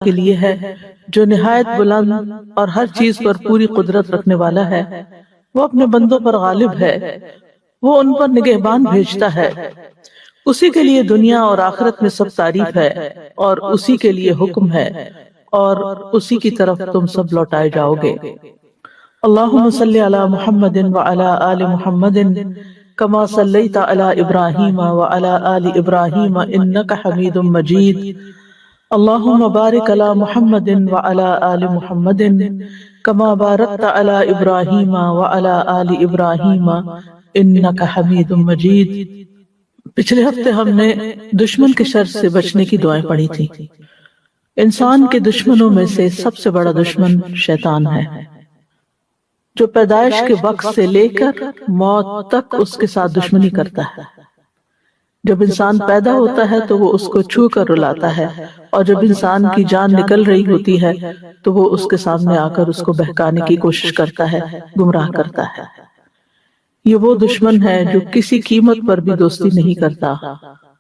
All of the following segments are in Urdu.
کے لیے ہے جو نہایت بلند اور ہر چیز پر پوری قدرت رکھنے والا ہے۔ وہ اپنے بندوں پر غالب ہے، وہ ان پر نگہبان بھیجتا ہے۔ اسی کے لیے دنیا اور آخرت میں سب تعریف ہے، اور اسی کے لیے حکم ہے، اور اسی کی طرف تم سب لوٹائے جاؤ گے۔ اللہم صلی علی محمد وعلی آل محمد کما صلیت علی ابراہیم وعلی آل ابراہیم انک حمید مجید۔ اللہم بارک علی محمد وعلی آل محمد کما بارکت علی ابراہیم وعلی آل ابراہیم انک حمید مجید۔ پچھلے ہفتے ہم نے دشمن کے شر سے بچنے کی دعائیں پڑھی تھی۔ انسان کے دشمنوں میں سے سب سے بڑا دشمن شیطان ہے، جو پیدائش کے وقت سے لے کر موت تک اس کے ساتھ دشمنی کرتا ہے۔ جب انسان پیدا ہوتا ہے تو وہ اس کو چھو کر رلاتا ہے، اور جب انسان کی جان نکل رہی ہوتی ہے تو وہ اس کے سامنے آ کر اس کو بہکانے کی کوشش کرتا ہے، گمراہ کرتا ہے۔ یہ وہ دشمن ہے جو کسی قیمت پر بھی دوستی نہیں کرتا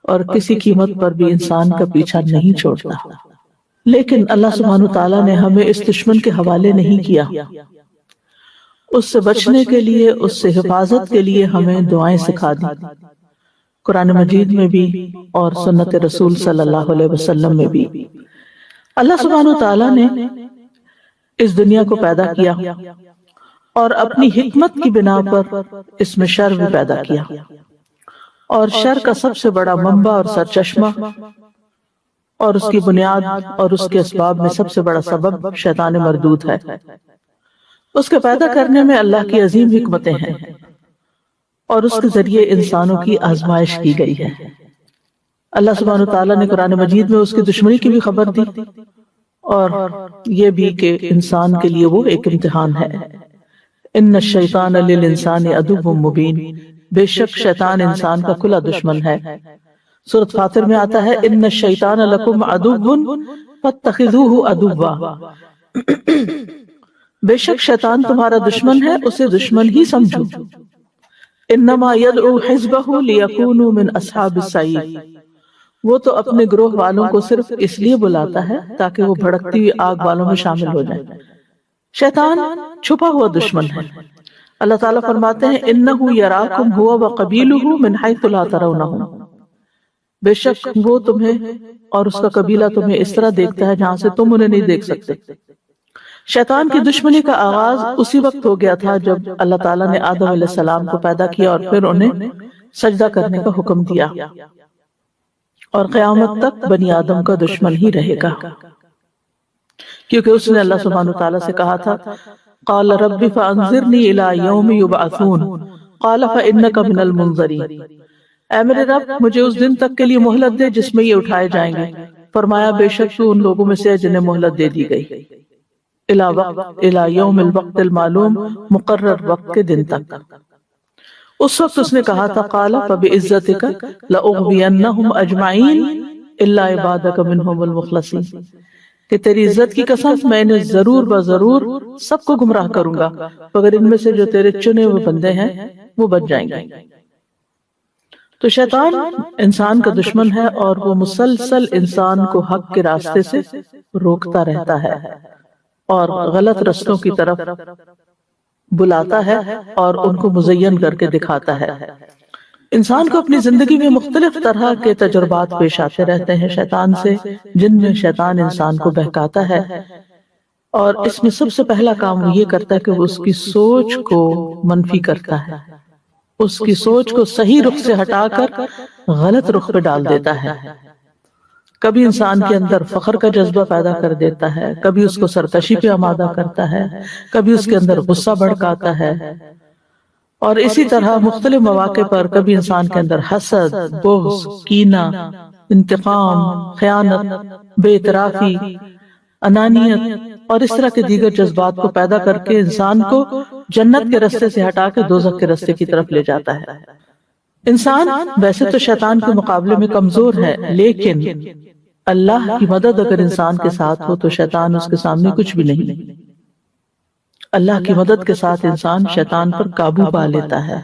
اور کسی قیمت پر بھی انسان کا پیچھا نہیں چھوڑتا۔ لیکن اللہ سبحانہ وتعالیٰ نے ہمیں اس دشمن کے حوالے نہیں کیا۔ اس سے بچنے کے لیے، اس سے حفاظت کے لیے ہمیں دعائیں سکھا دی، قرآن مجید میں بھی اور سنت رسول صلی اللہ علیہ وسلم میں بھی۔ اللہ سبحانہ وتعالیٰ نے اس دنیا کو پیدا کیا اور اپنی حکمت کی بنا پر اس میں شر بھی پیدا کیا، اور شر کا سب سے بڑا منبع اور سرچشمہ اور اس کی بنیاد اور اس کے اسباب میں سب سے بڑا سبب شیطان مردود ہے۔ اس کے پیدا کرنے میں اللہ کی عظیم حکمتیں ہیں، اور اس کے ذریعے انسانوں کی آزمائش کی گئی ہے۔ اللہ سبحانہ وتعالیٰ نے قرآن مجید میں اس کی دشمنی کی بھی خبر دی، اور یہ بھی کہ انسان کے لیے وہ ایک امتحان ہے۔ ان الشیطان للانسان عدو مبین، بے شک شیطان انسان کا کھلا دشمن ہے۔ سورۃ فاطر میں آتا ہے ان الشیطان لکم عدو فاتخذوہ عدوا، بے شک شیطان تمہارا دشمن ہے، اسے دشمن ہی سمجھو۔ انما یدعو حزبہ لیکونوا من اصحاب السعیر، وہ تو اپنے گروہ والوں کو صرف اس لیے بلاتا ہے تاکہ وہ بھڑکتی ہوئی آگ والوں میں شامل ہو جائیں۔ شیطان چھپا ہوا دشمن ہے۔ اللہ تعالیٰ فرماتے ہیں انہ یراکم ہوا وقبیلہ من حیث لا ترونہم، بے شک وہ تمہیں اور اس کا قبیلہ تمہیں اس طرح دیکھتا ہے جہاں سے تم انہیں نہیں دیکھ سکتے۔ شیطان کی دشمنی کا آغاز اسی وقت ہو گیا تھا جب اللہ تعالیٰ نے آدم علیہ السلام کو پیدا کیا اور پھر انہیں سجدہ کرنے کا حکم دیا، اور قیامت تک بنی آدم کا دشمن ہی رہے گا، کیونکہ اس نے اللہ سبحانہ وتعالیٰ سے کہا تھا قال رب فانظرنی الی یوم یبعثون قال فانک من المنظرین، اے میرے رب مجھے اس دن تک کے لیے مہلت دے جس میں یہ اٹھائے جائیں گے۔ فرمایا بے شک تو ان لوگوں میں سے جنہیں مہلت دے دی گئی، الی یوم الوقت المعلوم، مقرر وقت کے دن تک۔ اس وقت اس نے کہا تھا قال فبعزتک لاغوینہم اجمعین الا عبادک منہم المخلصین، کہ تیری عزت کی قسم میں انہیں ضرور بضرور سب کو گمراہ کروں گا مگر ان میں سے جو تیرے چنے ہوئے بندے ہیں وہ بچ جائیں گے۔ تو شیطان انسان کا دشمن ہے، اور وہ مسلسل انسان کو حق کے راستے سے روکتا رہتا ہے اور غلط رستوں کی طرف بلاتا ہے اور ان کو مزین کر کے دکھاتا ہے۔ انسان کو اپنی زندگی میں مختلف طرح کے تجربات پیش آتے رہتے ہیں شیطان سے، جن میں شیطان انسان کو بہکاتا ہے، اور اس میں سب سے پہلا کام وہ یہ کرتا ہے کہ وہ اس کی سوچ کو منفی کرتا ہے، اس کی سوچ کو صحیح رخ سے ہٹا کر غلط رخ پہ ڈال دیتا ہے۔ کبھی انسان کے اندر فخر کا جذبہ پیدا کر دیتا ہے، کبھی اس کو سرکشی پہ آمادہ کرتا ہے، کبھی اس کے اندر غصہ بھڑکاتا ہے، اور اسی طرح مختلف مواقع پر کبھی انسان کے اندر حسد، بغض، کینہ، انتقام، خیانت، بے اعترافی، انانیت اور اس طرح کے دیگر جذبات کو پیدا کر کے انسان کو جنت کے رستے سے ہٹا کے دوزخ کے رستے کی طرف لے جاتا ہے۔ انسان ویسے تو شیطان کے مقابلے میں کمزور ہے، لیکن اللہ کی مدد اگر انسان کے ساتھ ہو تو شیطان اس کے سامنے کچھ بھی نہیں۔ اللہ کی مدد کے ساتھ انسان شیطان پر قابو پا لیتا ہے۔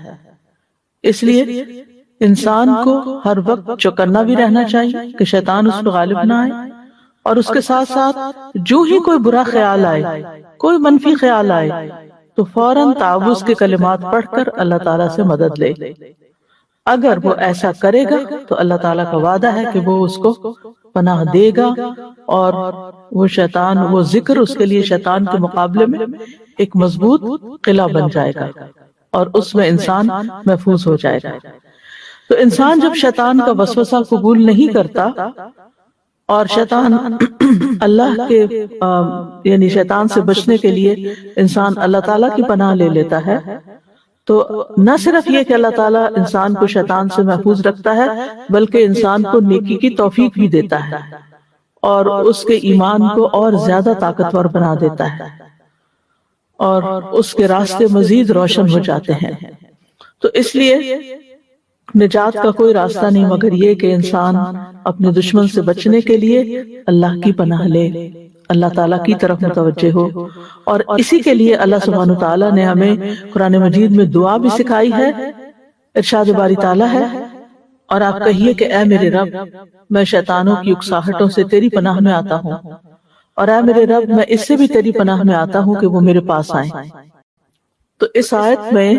اس لیے انسان کو ہر وقت چوکنا بھی رہنا چاہیے کہ شیطان اس پر غالب نہ آئے، اور اس کے ساتھ ساتھ جو ہی کوئی برا خیال آئے، کوئی منفی خیال آئے، تو فوراً تعوذ کے کلمات پڑھ کر اللہ تعالیٰ سے مدد لے۔ اگر وہ ایسا کرے گا تو اللہ تعالیٰ کا وعدہ ہے کہ وہ اس کو پناہ دے گا، اور وہ شیطان، وہ ذکر اس کے لیے شیطان کے مقابلے میں ایک مضبوط قلعہ بن جائے گا، اور اس میں انسان محفوظ ہو جائے گا۔ تو انسان جب شیطان کا وسوسہ قبول نہیں کرتا، اور شیطان اللہ کے یعنی شیطان سے بچنے کے لیے انسان اللہ تعالیٰ کی پناہ لے لیتا ہے، تو نہ صرف یہ کہ اللہ تعالیٰ انسان کو شیطان سے محفوظ رکھتا ہے، بلکہ انسان کو نیکی کی توفیق بھی دیتا ہے، اور اس کے ایمان کو اور زیادہ طاقتور بنا دیتا ہے، اور اس کے راستے مزید روشن ہو جاتے ہیں۔ تو اس لیے نجات کا کوئی راستہ نہیں مگر یہ کہ انسان اپنے دشمن سے بچنے کے لیے اللہ کی پناہ لے، اللہ تعالیٰ کی طرف متوجہ ہو۔ اور اسی کے لیے اللہ سبحانہ وتعالیٰ نے ہمیں قرآن مجید میں دعا بھی سکھائی ہے۔ ارشاد باری تعالیٰ ہے، اور آپ کہیے کہ اے میرے رب، میں شیطانوں کی اکساہٹوں سے تیری پناہ میں آتا ہوں، اور اے میرے رب، میں اس سے بھی تیری پناہ میں آتا ہوں کہ وہ میرے پاس آئیں۔ تو اس آیت میں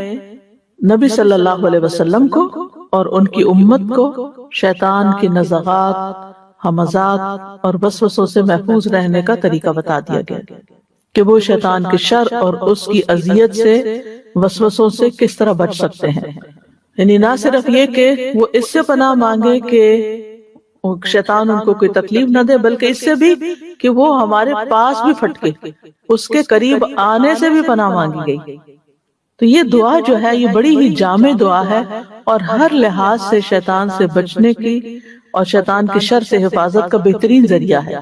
نبی صلی اللہ علیہ وسلم کو اور ان کی امت کو شیطان کی نزغات، ہمزات اور وسوسوں سے محفوظ رہنے کا طریقہ بتا دیا گیا کہ وہ شیطان کے شر اور اس کی اذیت سے، وسوسوں سے کس طرح بچ سکتے ہیں۔ یعنی نہ صرف یہ کہ وہ اس سے پناہ مانگے کہ شیطان ان کو کوئی تکلیف نہ دے، بلکہ اس سے بھی کہ وہ ہمارے پاس بھی پھٹکے، اس کے قریب آنے سے بھی پناہ مانگی گئی۔ تو یہ دعا جو ہے یہ بڑی ہی جامع دعا ہے، اور ہر لحاظ سے شیطان سے بچنے کی اور شیطان کے شر سے حفاظت کا بہترین ذریعہ ہے۔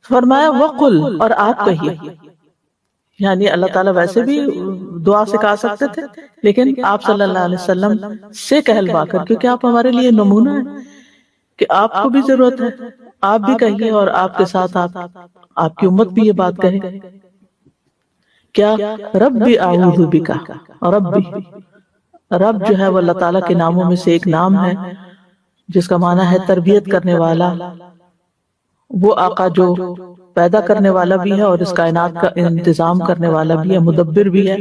فرمایا وَقُلْ، اور آپ کہیے، یعنی اللہ تعالیٰ ویسے بھی دعا سکھا سکتے تھے، لیکن آپ صلی اللہ علیہ وسلم سے کہلوا کر، کیونکہ آپ ہمارے لیے نمونہ ہیں کہ آپ کو بھی ضرورت ہے، آپ بھی کہیے، اور آپ کے ساتھ آپ کی امت بھی یہ بات کہے۔ کیا؟ ربی اعوذ بکا، ربی، رب جو ہے وہ اللہ تعالیٰ کے ناموں میں سے ایک نام ہے جس کا معنی ہے تربیت کرنے والا، وہ آقا جو پیدا کرنے والا بھی ہے اور اس کائنات کا انتظام کرنے والا بھی ہے، مدبر بھی ہے،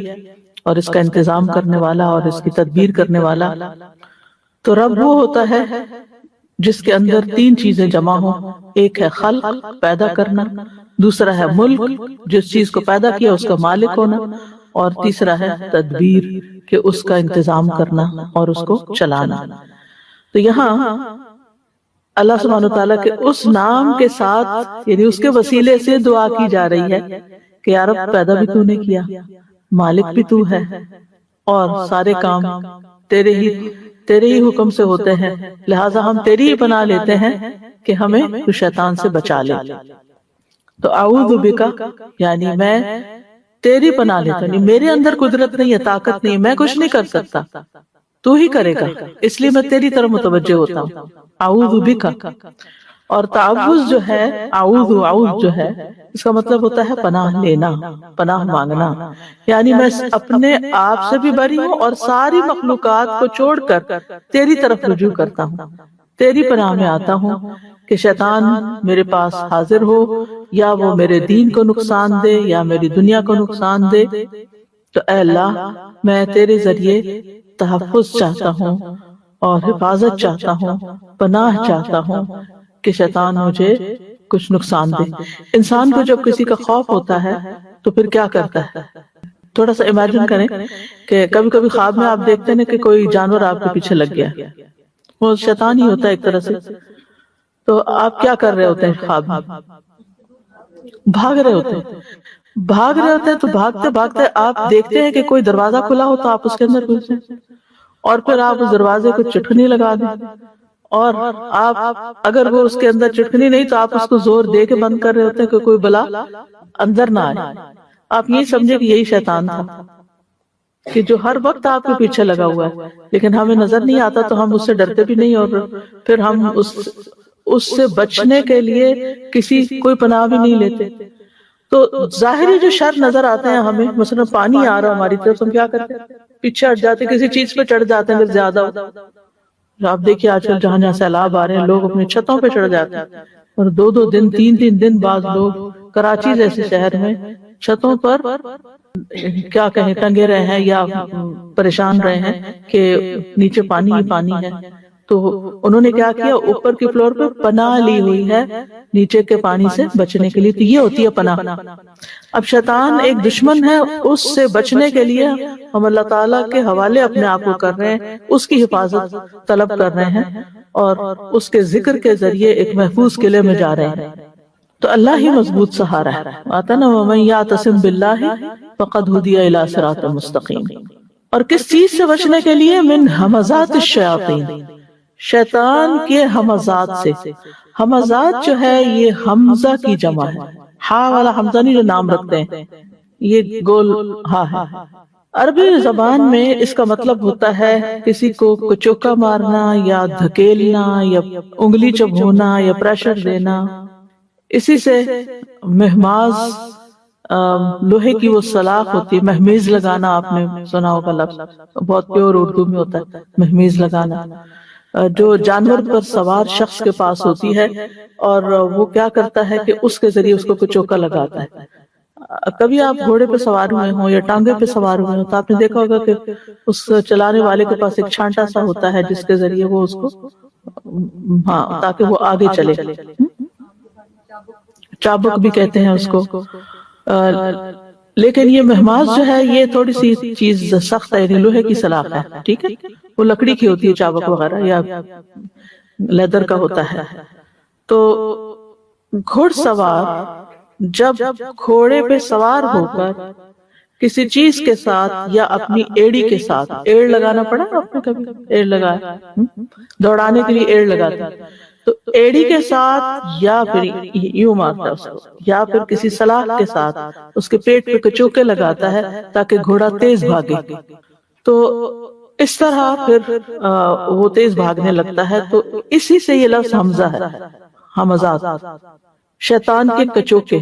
اور اس کا انتظام کرنے والا اور اس کی تدبیر کرنے والا۔ تو رب وہ ہوتا ہے جس کے اندر تین چیزیں جمع ہوں، ایک ہے خلق، پیدا کرنا، دوسرا ہے ملک، جس چیز کو پیدا کیا اس کا مالک ہونا، اور تیسرا ہے تدبیر، کہ اس کا انتظام کرنا اور اس کو چلانا۔ تو یہاں اللہ سبحانہ وتعالیٰ کے اس نام کے ساتھ، یعنی اس کے وسیلے سے دعا کی جا رہی ہے کہ یا رب، پیدا بھی تو نے کیا، مالک بھی تو ہے، اور سارے کام تیرے ہی حکم سے ہوتے ہیں، لہٰذا ہم تیری ہی پناہ لیتے ہیں کہ ہمیں تو شیطان سے بچا لے۔ تو اعوذ بکا یعنی میں تیری پناہ لیتا ہوں، یعنی میرے اندر قدرت نہیں ہے، طاقت نہیں ہے، میں کچھ نہیں کر سکتا، تو ہی کرے گا، اس لیے میں تیری طرف متوجہ ہوتا ہوں۔ اعوذ بکا، اور تعوذ جو ہے، اعوذ جو ہے، اس کا مطلب ہوتا ہے پناہ لینا، پناہ مانگنا، یعنی میں اپنے آپ سے بھی بری ہوں اور ساری مخلوقات کو چھوڑ کر تیری طرف رجوع کرتا ہوں، تیری پناہ میں آتا ہوں کہ شیطان میرے پاس حاضر ہو، یا وہ میرے دین کو نقصان دے یا میری دنیا کو نقصان دے۔ تو اے اللہ، میں تیرے ذریعے تحفظ چاہتا ہوں اور حفاظت چاہتا ہوں، پناہ چاہتا ہوں کہ شیطان مجھے کچھ نقصان دے۔ انسان کو جب کسی کا خوف ہوتا ہے تو پھر کیا کرتا ہے؟ تھوڑا سا امیجن کریں کہ کبھی کبھی خواب میں آپ دیکھتے ہیں کہ کوئی جانور آپ کے پیچھے لگ گیا، وہ شیطان ہی ہوتا ہے ایک طرح سے، تو آپ کیا کر رہے ہوتے ہیں خواب میں؟ بھاگ رہے ہوتے ہیں، تو بھاگتے بھاگتے آپ دیکھتے ہیں کہ کوئی دروازہ کھلا ہو تو آپ اس کے اندر گھسیں، اور پھر آپ اس دروازے کو چٹکنی لگا دیں، اور آپ اگر وہ اس کے اندر چٹکنی نہیں تو آپ اس کو زور دے کے بند کر رہے ہوتے ہیں کہ کوئی بلا اندر نہ آئے۔ آپ یہ سمجھے کہ یہی شیطان تھا کہ جو ہر وقت آپ کے پیچھے لگا ہوا ہے، لیکن ہمیں نظر نہیں آتا تو ہم اس سے ڈرتے بھی نہیں، اور پھر ہم اس سے بچنے کے لیے کوئی پناہ بھی نہیں لیتے۔ تو ظاہری جو شر نظر آتے ہیں ہمیں، مثلا پانی آ رہا ہماری طرف، ہم کیا کرتے ہیں؟ پیچھے ہٹ جاتے، کسی چیز پہ چڑھ جاتے ہیں اگر زیادہ ہو۔ آپ دیکھیے آج کل جہاں جہاں سیلاب آ رہے ہیں، لوگ اپنی چھتوں پہ چڑھ جاتے ہیں اور 2-2 دن 3-3 دن بعد لوگ کراچی جیسے شہر میں چھتوں پر کیا کہیں ٹنگے رہے ہیں یا پریشان رہے ہیں کہ نیچے پانی ہی پانی ہے. تو انہوں نے کیا کیا, اوپر کے فلور پہ پناہ لی ہوئی ہے نیچے کے پانی سے بچنے کے لیے. تو یہ ہوتی ہے پناہ. اب شیطان ایک دشمن ہے, اس سے بچنے کے لیے ہم اللہ تعالیٰ کے حوالے اپنے آپ کو کر رہے ہیں, اس کی حفاظت طلب کر رہے ہیں اور اس کے ذکر کے ذریعے ایک محفوظ قلعے میں جا رہے ہیں. تو اللہ ہی مضبوط سہارا ہے. آتا نا وَمَن يَعْتَصِم بِاللَّهِ فَقَدْ هُدِيَ إِلَىٰ صِرَاطٍ مُسْتَقِيمٍ. اور کس چیز سے بچنے کے لیے؟ من ہمزات الشیاطین, شیطان کے ہمزات سے. ہمزات جو ہے یہ حمزہ کی جمع ہے, ہا والا حمزہ نہیں جو نام رکھتے ہیں, یہ گول ہا ہے. عربی زبان میں اس کا مطلب ہوتا ہے کسی کو کچوکا مارنا یا دھکیلنا یا انگلی چبھونا یا پریشر دینا. اسی سے مہماز, لوہے کی وہ سلاخ ہوتی ہے, مہمیز لگانا آپ نے سنا ہوگا لفظ, بہت پیور اردو میں ہوتا ہے مہمیز لگانا, جو جانور پر سوار شخص کے پاس ہوتی ہے اور وہ کیا کرتا ہے کہ اس کے ذریعے اس کو کچوکا لگاتا ہے. کبھی آپ گھوڑے پہ سوار ہوئے ہوں یا ٹانگے پہ سوار ہوئے ہوں تو آپ نے دیکھا ہوگا کہ اس چلانے والے کے پاس ایک چھانٹا سا ہوتا ہے جس کے ذریعے وہ اس کو, ہاں, تاکہ وہ آگے چلے. چابک بھی کہتے ہیں اس کو. لیکن یہ مہماز جو ہے یہ تھوڑی سی چیز سخت ہے, لوہے کی سلاخ ہے, ٹھیک ہے, وہ لکڑی کی ہوتی ہے چابک وغیرہ یا لیدر کا ہوتا ہے. تو گھوڑ سوار جب گھوڑے پہ سوار ہو کر کسی چیز کے ساتھ یا اپنی ایڑی کے ساتھ, ایڑ لگانا پڑا آپ نے کبھی, ایڑ لگایا دوڑانے کے لیے ایڑ لگاتا ہے, تو ایڑی کے ساتھ یا پھر یوں مارتا ہے اس کو, یا پھر کسی سلاخ کے ساتھ اس کے پیٹ پہ کچوکے لگاتا ہے تاکہ گھوڑا تیز بھاگے. تو اس طرح پھر وہ تیز بھاگنے لگتا ہے. تو اسی سے یہ لفظ حمزہ ہے, حمزات, شیطان کے کچوکے.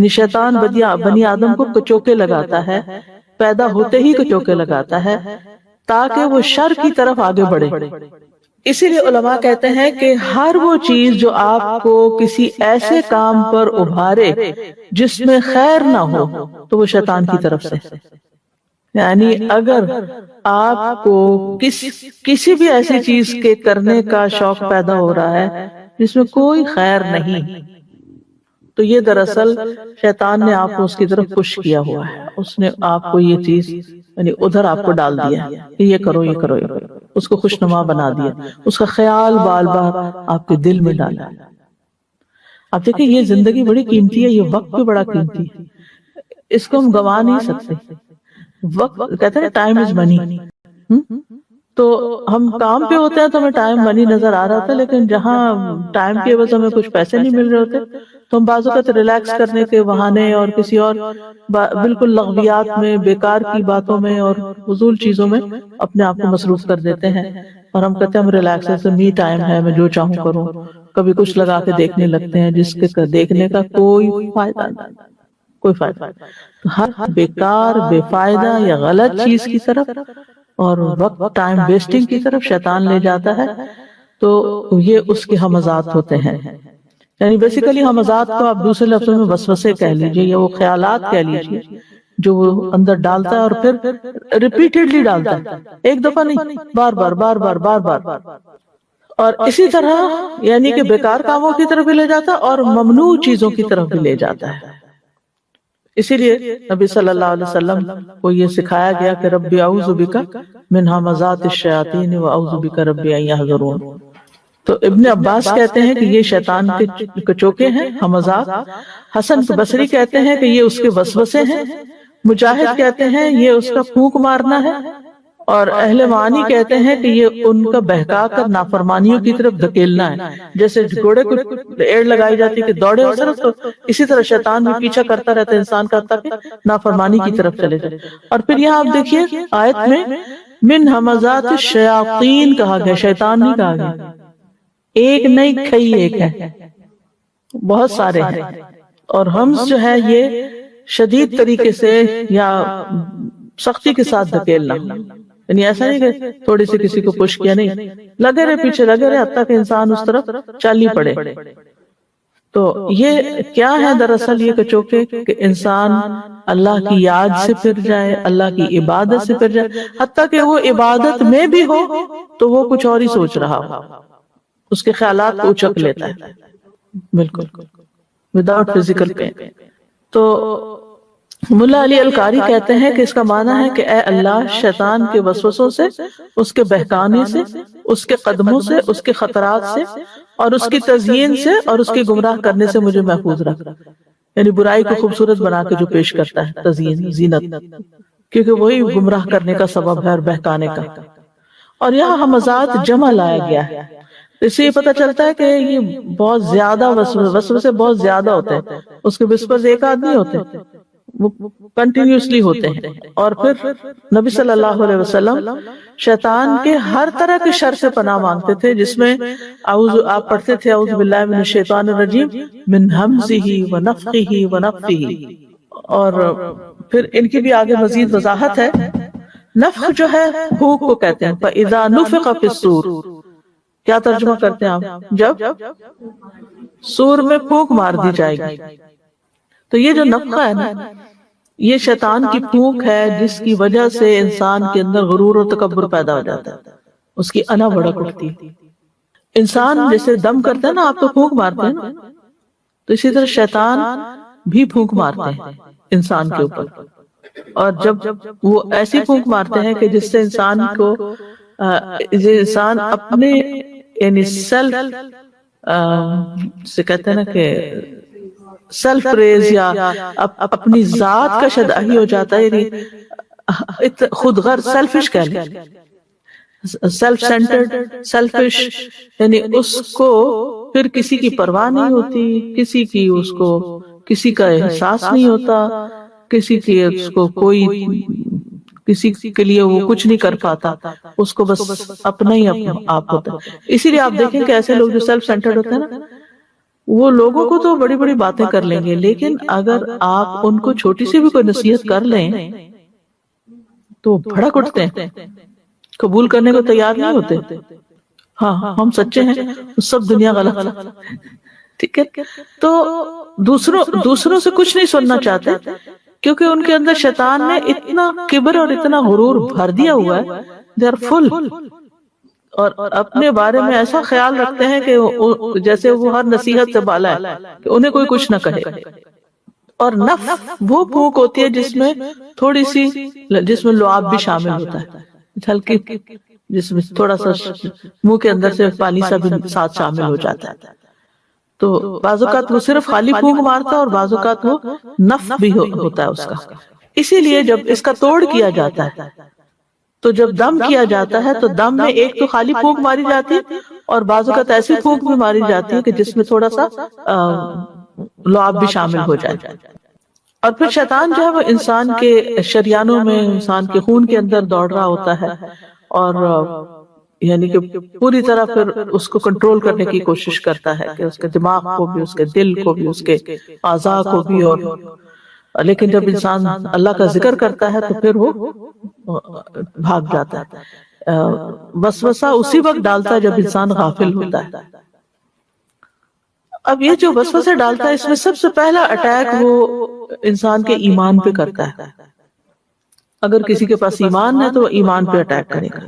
شیطان بنی آدم کو کچوکے لگاتا ہے, پیدا ہوتے ہی کچوکے لگاتا ہے تاکہ وہ شر کی طرف آگے بڑھے. اسی لیے علماء کہتے ہیں کہ ہر وہ چیز جو آپ کو کسی ایسے کام پر ابھارے جس میں خیر نہ ہو تو وہ شیطان کی طرف سے. یعنی اگر آپ کو کسی بھی ایسی چیز کے کرنے کا شوق پیدا ہو رہا ہے جس میں کوئی خیر نہیں, تو یہ دراصل شیطان نے آپ کو اس کی طرف پش کیا ہوا ہے. اس نے آپ کو یہ چیز یعنی ادھر آپ کو ڈال دیا کہ یہ کرو یہ کرو یہ کرو, اس کو خوشنما بنا دیا, اس کا خیال بار بار آپ کے دل میں ڈالا. آپ دیکھیں یہ زندگی بڑی قیمتی ہے, یہ وقت بھی بڑا قیمتی ہے, اس کو ہم گنوا نہیں سکتے. وقت کہتے ہیں ٹائم از منی. تو ہم کام پہ ہوتے ہیں تو ہمیں ٹائم منی نظر آ رہا تھا, لیکن جہاں ٹائم کے عوض ہمیں کچھ پیسے نہیں مل رہے ہوتے تو ہم بعض اوقات ریلیکس کرنے کے بہانے اور کسی اور بالکل لغویات میں, بیکار کی باتوں میں اور فضول چیزوں میں اپنے آپ کو مصروف کر دیتے ہیں. اور ہم کہتے ہیں ہم ریلیکس ہے, می ٹائم ہے, میں جو چاہوں کروں. کبھی کچھ لگا کے دیکھنے لگتے ہیں جس کے دیکھنے کا کوئی فائدہ نہیں, کوئی فائدہ نہیں. ہر بیکار, بے فائدہ یا غلط چیز کی طرف اور وقت ٹائم ویسٹنگ کی طرف شیطان لے جاتا ہے. تو یہ اس کے ہمزات ہوتے ہیں. یعنی بیسیکلی ہمزات کو آپ دوسرے لفظوں میں وسوسے کہہ لیجئے یا وہ خیالات کہہ لیجئے جو وہ اندر ڈالتا ہے اور پھر ریپیٹڈلی ڈالتا ہے, ایک دفعہ نہیں, بار بار بار بار بار بار. اور اسی طرح یعنی کہ بیکار کاموں کی طرف بھی لے جاتا ہے اور ممنوع چیزوں کی طرف بھی لے جاتا ہے. اسی لیے نبی صلی اللہ علیہ وسلم کو یہ سکھایا گیا کہ رب اعوذ بک من ہمزات الشیاطین واعوذ بک رب ان یحضرون. تو ابن عباس کہتے ہیں کہ یہ شیطان کے کچوکے ہیں, ہمزات. حسن بصری کہتے ہیں کہ یہ اس کے وسوسے ہیں. مجاہد کہتے ہیں یہ اس کا پھونک مارنا ہے. اور اہل معانی کہتے ہیں کہ یہ ان کا بہکا کر نافرمانیوں کی طرف دھکیلنا ہے. جیسے گھوڑے کو ایڑ لگائی جاتی ہے کہ دوڑے اس طرف, تو اسی طرح شیطان بھی پیچھا کرتا رہتا ہے انسان کا تاکہ نافرمانی کی طرف چلے جائے. اور پھر یہاں آپ دیکھیے آیت میں من ہمزات الشیاطین کہا گیا, شیطان نہیں کہا گیا. ایک نہیں کئی ایک ہے, بہت سارے ہیں. اور حمز جو ہے یہ شدید طریقے سے یا سختی کے ساتھ دھکیلنا, یعنی ایسا نہیں کہ تھوڑی سی کسی کو پش کیا, نہیں, لگے رہے پیچھے لگے رہے حتیٰ کہ انسان اس طرف چل ہی پڑے. تو یہ کیا ہے دراصل یہ کچوکے کہ انسان اللہ کی یاد سے پھر جائے، اللہ کی عبادت سے پھر جائے، حتیٰ کہ وہ عبادت میں بھی ہو تو وہ کچھ اور ہی سوچ رہا ہو، اس کے خیالات کو اچک لیتا ہے بالکل وداؤٹ فزیکل پین۔ تو ملا علی القاری کہتے ہیں کہ اس کا معنی ہے کہ اے اللہ، شیطان کے وسوسوں سے، اس کے بہکانے سے، اس کے قدموں سے، اس کے خطرات سے اور اس کی تزیین سے اور اس کی گمراہ کرنے سے مجھے محفوظ رکھ، یعنی برائی کو خوبصورت بنا کے جو پیش کرتا ہے، تزیین، زینت، کیونکہ وہی گمراہ کرنے کا سبب ہے اور بہکانے کا۔ اور یہاں ہمزات جمع لایا گیا ہے، اس سے یہ پتہ چلتا ہے کہ یہ بہت زیادہ وسوسے بہت زیادہ ہوتے ہیں، اس کے وسپرز ایک آدمی ہوتے ہیں، وہ کنٹینیوسلی ہوتے ہیں۔ اور پھر نبی صلی اللہ علیہ وسلم شیطان کے ہر طرح کے شر سے پناہ مانگتے تھے، جس میں آپ پڑھتے تھے اعوذ باللہ من الشیطان الرجیم من ہمزہ ونفخہ ونفثہ، اور پھر ان کی بھی آگے مزید وضاحت ہے۔ نفخ جو ہے پھونک کو کہتے ہیں، فَإِذَا نُفِخَ فِي الصُّورِ، کیا ترجمہ کرتے ہیں آپ؟ جب سور میں پھونک مار دی جائے گی۔ تو یہ جو نفخہ ہے نا، یہ شیطان کی پھونک ہے جس کی وجہ سے انسان کے اندر غرور و تکبر پیدا ہو جاتا ہے، اس کی انا بڑک اٹھتی ہے۔ انسان جیسے دم کرتا ہے نا، آپ تو پھونک مارتے ہیں نا، تو اسی طرح شیطان بھی پھونک مارتے ہیں انسان کے اوپر، اور جب وہ ایسی پھونک مارتے ہیں کہ جس سے انسان کو انسان اپنے یعنی سیلف سے کہتے ہیں نا کہ سیلف پریز یا اپنی ذات کا شدائی ہو جاتا ہے، یعنی خود غرض، سیلفش کہہ لیں، سیلف سینٹرڈ، سیلفش، یعنی اس کو پھر کسی کی پرواہ نہیں ہوتی، کسی کی اس کو کسی کا احساس نہیں ہوتا، کسی کی اس کو کوئی کسی کے لیے وہ کچھ نہیں کر پاتا، اس کو بس اپنا ہی آپ ہوتا ہے۔ اسی لیے آپ دیکھیں کہ ایسے لوگ جو سیلف سینٹرڈ ہوتے ہیں نا، وہ لوگوں کو تو بڑی بڑی باتیں کر لیں گے، لیکن اگر آپ ان کو چھوٹی سی بھی کوئی نصیحت کر لیں تو بھڑک اٹھتے ہیں، قبول کرنے کو تیار نہیں ہوتے۔ ہاں ہم سچے ہیں، سب دنیا غلط ہے، ٹھیک ہے۔ تو دوسروں سے کچھ نہیں سننا چاہتے، کیونکہ ان کے اندر شیطان نے اتنا کبر اور اتنا غرور بھر دیا ہوا ہے، دے آر فل، اور اپنے بارے میں ایسا خیال رکھتے ہیں کہ جیسے وہ ہر نصیحت سے بالا ہے، کہ انہیں کوئی کچھ نہ کہے۔ اور نفخ وہ پھونک ہوتی ہے جس میں تھوڑی سی، جس میں لعاب بھی شامل ہوتا ہے، ہلکی، جس میں تھوڑا سا منہ کے اندر سے پانی سا بھی ساتھ شامل ہو جاتا ہے۔ تو بعض اوقات وہ صرف خالی پھونک مارتا ہے اور بعض اوقات وہ نفخ بھی ہوتا ہے اس کا۔ اسی لیے جب اس کا توڑ کیا جاتا ہے، تو جب دم کیا جاتا ہے تو دم میں ایک تو خالی پھونک ماری جاتی ہے، اور بعض اوقات ایسی پھونک بھی ماری جاتی ہے کہ جس میں تھوڑا سا لعاب بھی شامل ہو جائے۔ اور پھر شیطان جو ہے وہ انسان کے شریانوں میں، انسان کے خون کے اندر دوڑ رہا ہوتا ہے، اور یعنی کہ پوری طرح پھر اس کو کنٹرول کرنے کی کوشش کرتا ہے، کہ اس کے دماغ کو بھی، اس کے دل کو بھی، اس کے اعضاء کو بھی۔ اور لیکن جب انسان اللہ کا ذکر کرتا ہے تو پھر وہ بھاگ جاتا ہے۔ وسوسہ اسی وقت ڈالتا ہے جب انسان غافل ہوتا ہے۔ اب یہ جو وسوسہ ڈالتا ہے، اس میں سب سے پہلا اٹیک وہ انسان کے ایمان پہ کرتا ہے۔ اگر کسی کے پاس ایمان ہے تو وہ ایمان پہ اٹیک کرے گا،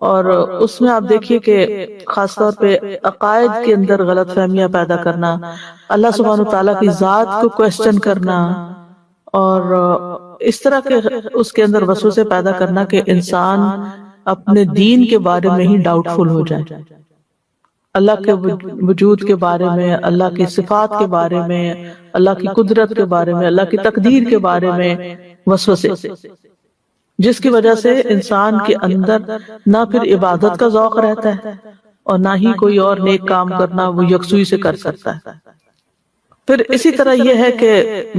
اور اس میں آپ دیکھیے کہ خاص طور پہ عقائد کے اندر غلط فہمیاں پیدا کرنا، اللہ سبحانہ وتعالیٰ کی ذات کو کوسچن کرنا، اور اس طرح کے اس کے اندر وسوسے پیدا کرنا کہ انسان اپنے دین کے بارے میں ہی ڈاؤٹ فل ہو جائے، اللہ کے وجود کے بارے میں، اللہ کی صفات کے بارے میں، اللہ کی قدرت کے بارے میں، اللہ کی تقدیر کے بارے میں وسوسے، جس کی وجہ سے انسان کے اندر نہ پھر عبادت کا ذوق رہتا ہے اور نہ ہی کوئی اور نیک کام کرنا وہ یکسوئی سے کر سکتا ہے۔ پھر اسی طرح یہ ہے کہ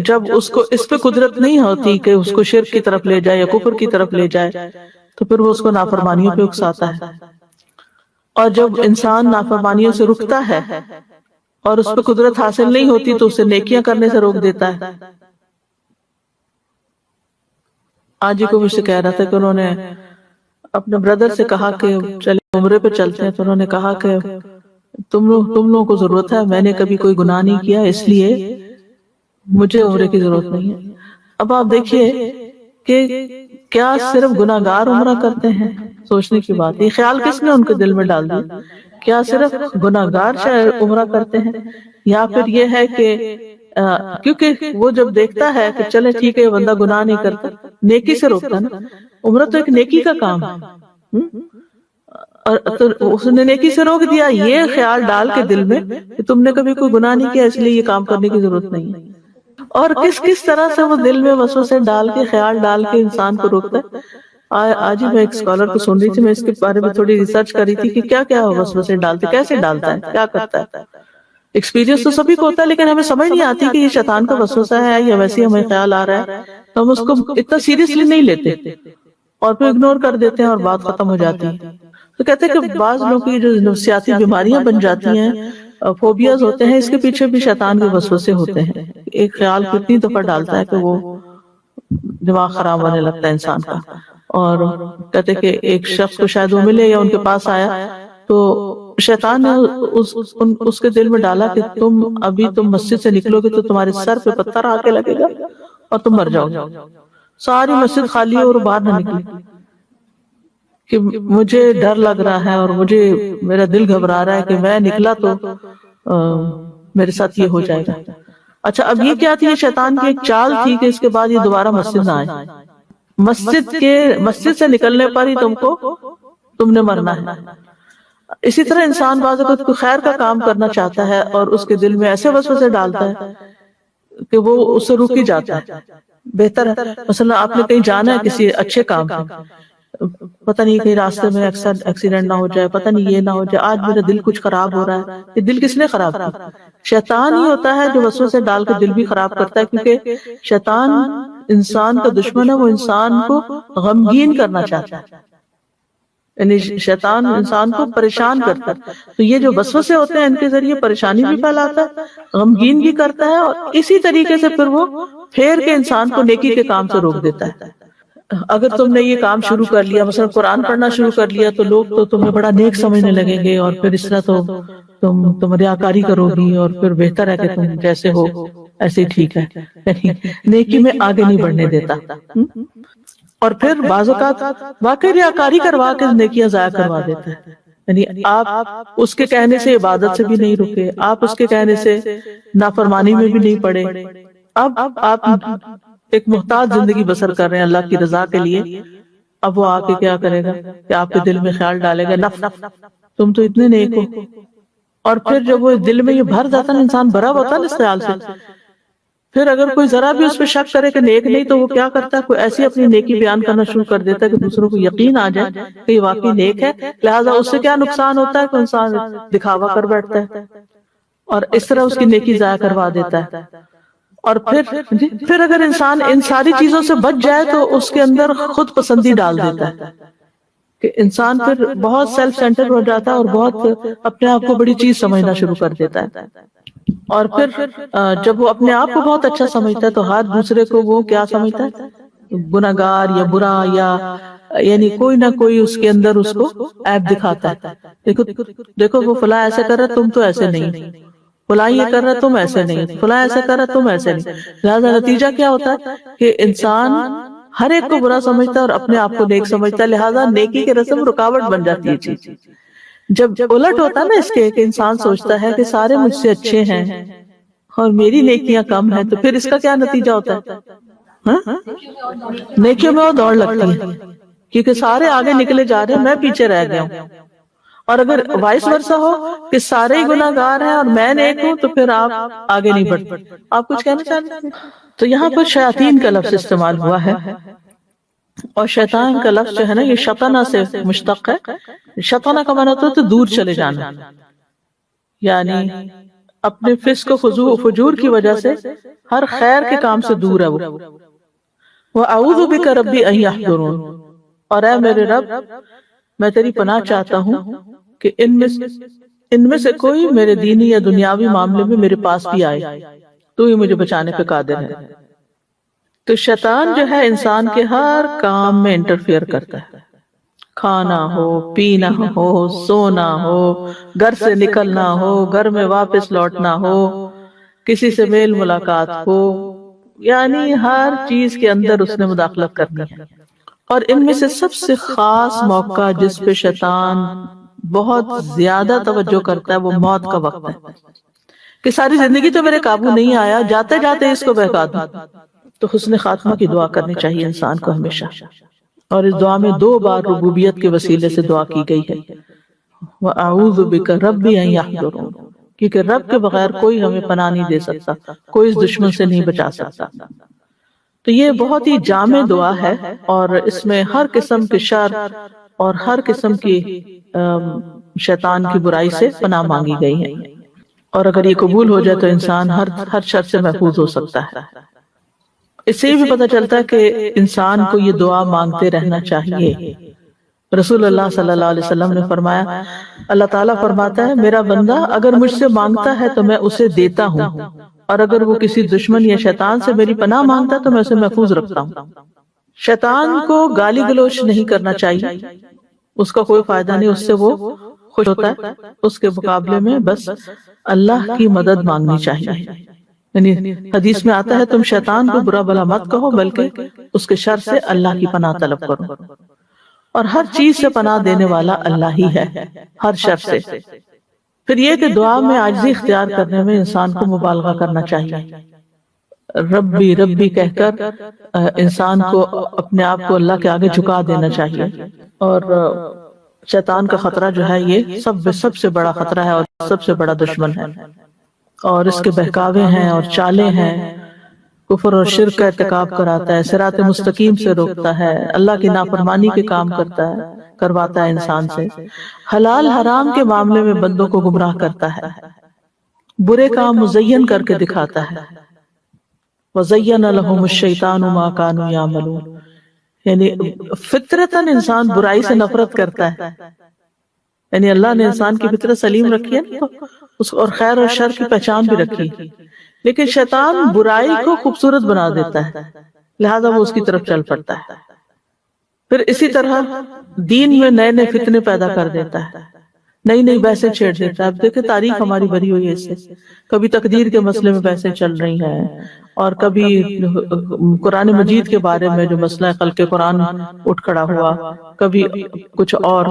جب اس کو اس پہ قدرت نہیں ہوتی کہ اس کو شرک کی طرف لے جائے یا کفر کی طرف لے جائے، تو پھر وہ اس کو نافرمانیوں پہ اکساتا ہے، اور جب انسان نافرمانیوں سے رکتا ہے اور اس پہ قدرت حاصل نہیں ہوتی تو اسے نیکیاں کرنے سے روک دیتا ہے۔ آج ہی کو مجھ سے کہہ رہا تھا کہ انہوں نے اپنے بردر سے کہا کہ چلے عمرے پہ چلتے ہیں، تو انہوں نے کہا کہ تم لوگوں کو ضرورت ہے، میں نے کبھی کوئی گناہ نہیں کیا اس لیے مجھے عمرے کی ضرورت نہیں ہے۔ اب آپ دیکھیے کہ کیا صرف گناہ گار عمرہ کرتے ہیں؟ سوچنے کی بات، یہ خیال کس نے ان کے دل میں ڈال دیا؟ کیا صرف گناہ گار شاید عمرہ کرتے ہیں، یا پھر یہ ہے کہ کیونکہ وہ جب دیکھتا ہے کہ چلے ٹھیک ہے یہ بندہ گناہ نہیں کرتا، نیکی سے روکتا نا، عمرہ تو ایک نیکی کا کام ہے، اور تو اس نے نیکی سے روک دیا یہ خیال ڈال کے دل میں کہ تم نے کبھی کوئی گناہ نہیں کیا اس لیے یہ کام کرنے کی ضرورت نہیں ہے۔ اور کس طرح سے وہ دل میں وسوسے ڈال کے، خیال ڈال کے انسان کو روکتا ہے۔ آج ہی میں ایک اسکالر کو سن رہی تھی، میں اس کے بارے میں تھوڑی ریسرچ کر رہی تھی کہ کیا کیا وسوسے ڈالتے، کیسے ڈالتا ہے، کیا کرتا ہے۔ ایکسپیرینس تو سبھی کو ہوتا ہے، لیکن ہمیں سمجھ نہیں آتی کہ یہ شیطان کا وسوسہ ہے یا ویسے ہمیں خیال آ رہا ہے، تو ہم اس کو اتنا سیریسلی نہیں لیتے اور پھر اگنور کر دیتے ہیں اور بات ختم ہو جاتی ہے۔ تو کہتے ہیں کہ بعض لوگوں کی جو نفسیاتی بیماریاں بن جاتی ہیں، فوبیاز ہوتے ہیں، اس کے پیچھے بھی شیطان کے وسوسے ہوتے ہیں۔ ایک خیال کتنی دفعہ ڈالتا ہے کہ وہ دماغ خراب ہونے لگتا ہے انسان کا۔ اور کہتے کہ ایک شخص کو شاید وہ ملے یا ان کے پاس آیا تو شیطان نے اس کے دل میں ڈالا کہ تم مسجد سے نکلو گے تو تمہارے سر پہ پتھر آ کے لگے گا اور تم مر جاؤ گے۔ ساری مسجد خالی ہے اور باہر نہ نکلے کہ مجھے ڈر لگ رہا ہے اور میرا دل گھبرا رہا ہے کہ میں نکلا تو میرے ساتھ یہ ہو جائے گا۔ اچھا، اب یہ کیا تھی؟ یہ شیطان کی ایک چال تھی کہ اس کے بعد یہ دوبارہ مسجد نہ آئے، مسجد سے نکلنے پر ہی تم نے مرنا ہے۔ اسی طرح انسان بعض اوقات کوئی خیر کا کام کرنا چاہتا ہے اور اس کے دل میں ایسے وسوسے ڈالتا ہے کہ وہ اس سے رک ہی جاتا ہے۔ بہتر ہے مثلا آپ نے کہیں جانا ہے کسی اچھے کام پہ، پتہ نہیں کہیں راستے میں ایکسیڈنٹ نہ ہو جائے، پتہ نہیں یہ نہ ہو جائے، آج میرا دل کچھ خراب ہو رہا ہے۔ یہ دل کس نے خراب کیا؟ شیطان ہی ہوتا ہے جو وسوسے ڈال کے دل بھی خراب کرتا ہے، کیونکہ شیطان انسان کا دشمن ہے، وہ انسان کو غمگین کرنا چاہتا ہے، یعنی شیطان انسان کو پریشان کرتا ہے۔ تو یہ جو وسوسے ہوتے ہیں ان کے ذریعے پریشانی بھی پھیلاتا ہے، غمگین بھی کرتا ہے، اور اسی طریقے سے پھر وہ پھیر کے انسان کو نیکی کے کام سے روک دیتا ہے۔ اگر تم نے یہ کام شروع کر لیا، مثلا قرآن پڑھنا شروع کر لیا، تو لوگ تو تمہیں بڑا نیک سمجھنے لگیں گے، اور پھر اس طرح تو تم ریاکاری کرو گی، اور پھر بہتر ہے کہ تم جیسے ہو ایسے ہی ٹھیک ہے، یعنی نیکی میں آگے نہیں بڑھنے دیتا۔ اور پھر بعض اوقات واقعی ریاکاری کروا کے نیکیاں ضائع کروا دیتا ہے، یعنی آپ اس کے کہنے سے عبادت سے بھی نہیں رکے، آپ اس کے کہنے سے نافرمانی میں بھی نہیں پڑے، اب آپ ایک محتاج زندگی بسر کر رہے ہیں اللہ کی رضا کے لیے۔ اب وہ آ کے کیا کرے گا کہ آپ کے دل میں خیال ڈالے گا نف تم تو اتنے نیک ہو، اور پھر جب وہ دل میں یہ بھر جاتا ہے، انسان بھرا ہوتا ہے اس خیال سے، پھر اگر کوئی ذرا بھی اس پہ شک کرے کہ نیک نہیں، تو وہ کیا کرتا ہے، کوئی ایسی اپنی نیکی بیان کرنا شروع کر دیتا ہے کہ دوسروں کو یقین آ جائے کہ یہ واقعی نیک ہے۔ لہٰذا اس سے کیا نقصان ہوتا ہے کہ انسان دکھاوا کر بیٹھتا ہے اور اس طرح اس کی نیکی ضائع کروا دیتا ہے۔ اور پھر اگر انسان ان ساری چیزوں سے بچ جائے تو اس کے اندر خود پسندی ڈال دیتا ہے کہ انسان پھر بہت سیلف سینٹر ہو جاتا ہے اور بہت اپنے آپ کو بڑی چیز سمجھنا شروع کر دیتا ہے۔ اور پھر جب وہ اپنے آپ کو بہت اچھا سمجھتا ہے تو ہر دوسرے کو وہ کیا سمجھتا ہے، گناہگار یا برا، یا یعنی کوئی نہ کوئی اس کے اندر اس کو عیب دکھاتا ہے۔ دیکھو وہ فلاں ایسے کر رہا، تم تو ایسے نہیں، فلاں یہ کر رہا تم ایسے نہیں، فلاں ایسے کر رہا تم ایسے نہیں۔ لہٰذا نتیجہ کیا ہوتا ہے کہ انسان ہر ایک کو برا سمجھتا ہے اور اپنے آپ کو نیک سمجھتا ہے، لہٰذا نیکی کی رسم رکاوٹ بن جاتی ہے چیز۔ جب الٹ ہوتا ہے نا اس کے کہ انسان سوچتا ہے کہ سارے مجھ سے اچھے ہیں اور میری نیکیاں کم ہیں، تو پھر اس کا کیا نتیجہ ہوتا ہے؟ نیکیوں میں وہ دوڑ لگتی ہے کیونکہ سارے آگے نکلے جا رہے ہیں، میں پیچھے رہ گیا ہوں۔ اور اگر وائس ورثہ ہو کہ سارے ہی گناہ گار ہیں اور میں نیک ہوں، تو پھر آپ آگے نہیں بڑھتے۔ آپ کچھ کہنا چاہتے ہیں؟ تو یہاں پر شیاطین کا لفظ استعمال ہوا ہے، اور شیطان کا لفظ جو ہے نا یہ شطنہ سے مشتق ہے۔ شطنہ کا معنی ہوتا ہے تو دور چلے جانا، یعنی اپنے فسق و فجور کی وجہ سے ہر خیر کے کام سے دور ہے وہ۔ وَأَعُوذُ بِكَ رَبِّ أَن يَحْضُرُونِ، اور اے میرے رب میں تیری پناہ چاہتا ہوں کہ ان میں سے کوئی میرے دینی یا دنیاوی معاملے میں میرے پاس بھی آئے، تو ہی مجھے بچانے پہ قادر ہے۔ تو شیطان جو ہے انسان کے ہر کام میں انٹرفیئر کرتا ہے، کھانا ہو، پینا ہو، سونا ہو، گھر سے نکلنا ہو، گھر میں واپس لوٹنا ہو، کسی سے میل ملاقات ہو، یعنی ہر چیز کے اندر اس نے مداخلت کرنی ہے۔ اور ان میں سے سب سے خاص موقع جس پہ شیطان بہت زیادہ توجہ کرتا ہے وہ موت کا وقت ہے، کہ ساری زندگی تو میرے قابو نہیں آیا، جاتے جاتے اس کو بہکا دوں۔ تو حسن خاتمہ کی دعا کرنی چاہیے انسان کو ہمیشہ، اور اس دعا میں 2 بار ربوبیت کے وسیلے سے دعا کی گئی ہے، وَأَعُوذُ بِكَ رَبِّ أَن يَحْضُرُونِ، کیونکہ رب کے بغیر کوئی ہمیں پناہ نہیں دے سکتا، کوئی اس دشمن سے نہیں بچا سکتا۔ تو یہ بہت ہی جامع دعا ہے، اور اس میں ہر قسم کے شر اور ہر قسم کی شیطان کی برائی سے پناہ مانگی گئی ہے، اور اگر یہ قبول ہو جائے تو انسان ہر شر سے محفوظ ہو سکتا ہے۔ اس سے بھی پتہ چلتا ہے کہ انسان کو یہ دعا مانگتے رہنا چاہیے۔ رسول اللہ صلی اللہ علیہ وسلم نے فرمایا، اللہ تعالیٰ فرماتا ہے میرا بندہ اگر مجھ سے مانگتا ہے تو میں اسے دیتا ہوں، اور اگر وہ کسی دشمن یا شیطان سے میری پناہ مانگتا ہے تو میں اسے محفوظ رکھتا ہوں۔ شیطان کو گالی گلوچ نہیں کرنا چاہیے، اس کا کوئی فائدہ نہیں، اس سے وہ خوش ہوتا ہے۔ اس کے مقابلے میں بس اللہ کی مدد مانگنی چاہیے۔ یعنی حدیث میں آتا ہے تم شیطان کو برا بھلا مت کہو، بلکہ اس کے شر سے اللہ کی پناہ طلب کرو، اور ہر چیز سے پناہ دینے والا اللہ ہی ہے، ہر شر سے۔ پھر یہ کہ دعا میں عاجزی اختیار کرنے میں انسان کو مبالغہ کرنا چاہیے، ربی ربی کہہ کر انسان کو اپنے آپ کو اللہ کے آگے جھکا دینا چاہیے۔ اور شیطان کا خطرہ جو ہے یہ سب سے بڑا خطرہ ہے اور سب سے بڑا دشمن ہے، اور اس کے بہکاوے ہیں اور چالیں ہیں، کفر اور شرک کا ارتکاب کراتا ہے، صراط مستقیم سے روکتا ہے، اللہ کی نافرمانی کے کام کرواتا ہے انسان سے، حلال حرام کے معاملے میں بندوں کو گمراہ کرتا ہے، برے کام مزین کر کے دکھاتا ہے، وَزَيَّنَ لَهُمُ الشَّيْطَانُ مَا كَانُوا يَعْمَلُونَ، یعنی فطرتاً انسان برائی سے نفرت کرتا ہے، یعنی اللہ نے انسان کی فطرت سلیم رکھی ہے تو اس اور خیر اور شر کی پہچان بھی رکھی، لیکن شیطان برائی کو خوبصورت بنا دیتا ہے، لہذا وہ اس کی طرف چل پڑتا ہے۔ پھر اسی طرح دین میں نئے نئے فتنے پیدا کر دیتا ہے، نئی نئی بحثیں چھیڑ دیتا ہے۔ اب دیکھیں تاریخ ہماری بھری ہوئی ہے اس سے، کبھی تقدیر کے مسئلے میں بحثیں چل رہی ہیں، اور کبھی قرآن مجید کے بارے میں جو مسئلہ خلق قرآن اٹھ کھڑا ہوا، کبھی کچھ اور۔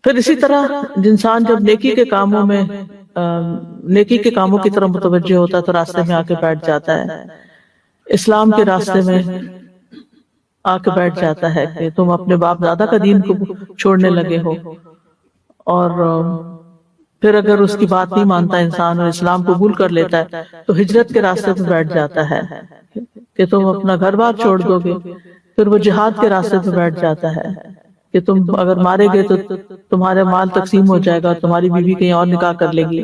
پھر اسی طرح انسان جب نیکی کے کاموں کی طرف متوجہ ہوتا ہے تو راستے میں آ کے بیٹھ جاتا ہے، اسلام کے راستے میں آ کے بیٹھ جاتا ہے کہ تم اپنے باپ دادا کا دین کو چھوڑنے لگے ہو، اور پھر اگر اس کی بات نہیں مانتا انسان اور اسلام قبول کر لیتا ہے تو ہجرت کے راستے پہ بیٹھ جاتا ہے کہ تم اپنا گھر بار چھوڑ دو گے، پھر وہ جہاد کے راستے پہ بیٹھ جاتا ہے کہ تم اگر مارے گئے تو تمہارے مال تقسیم ہو جائے گا اور تمہاری بیوی کہیں اور نکاح کر لے گی۔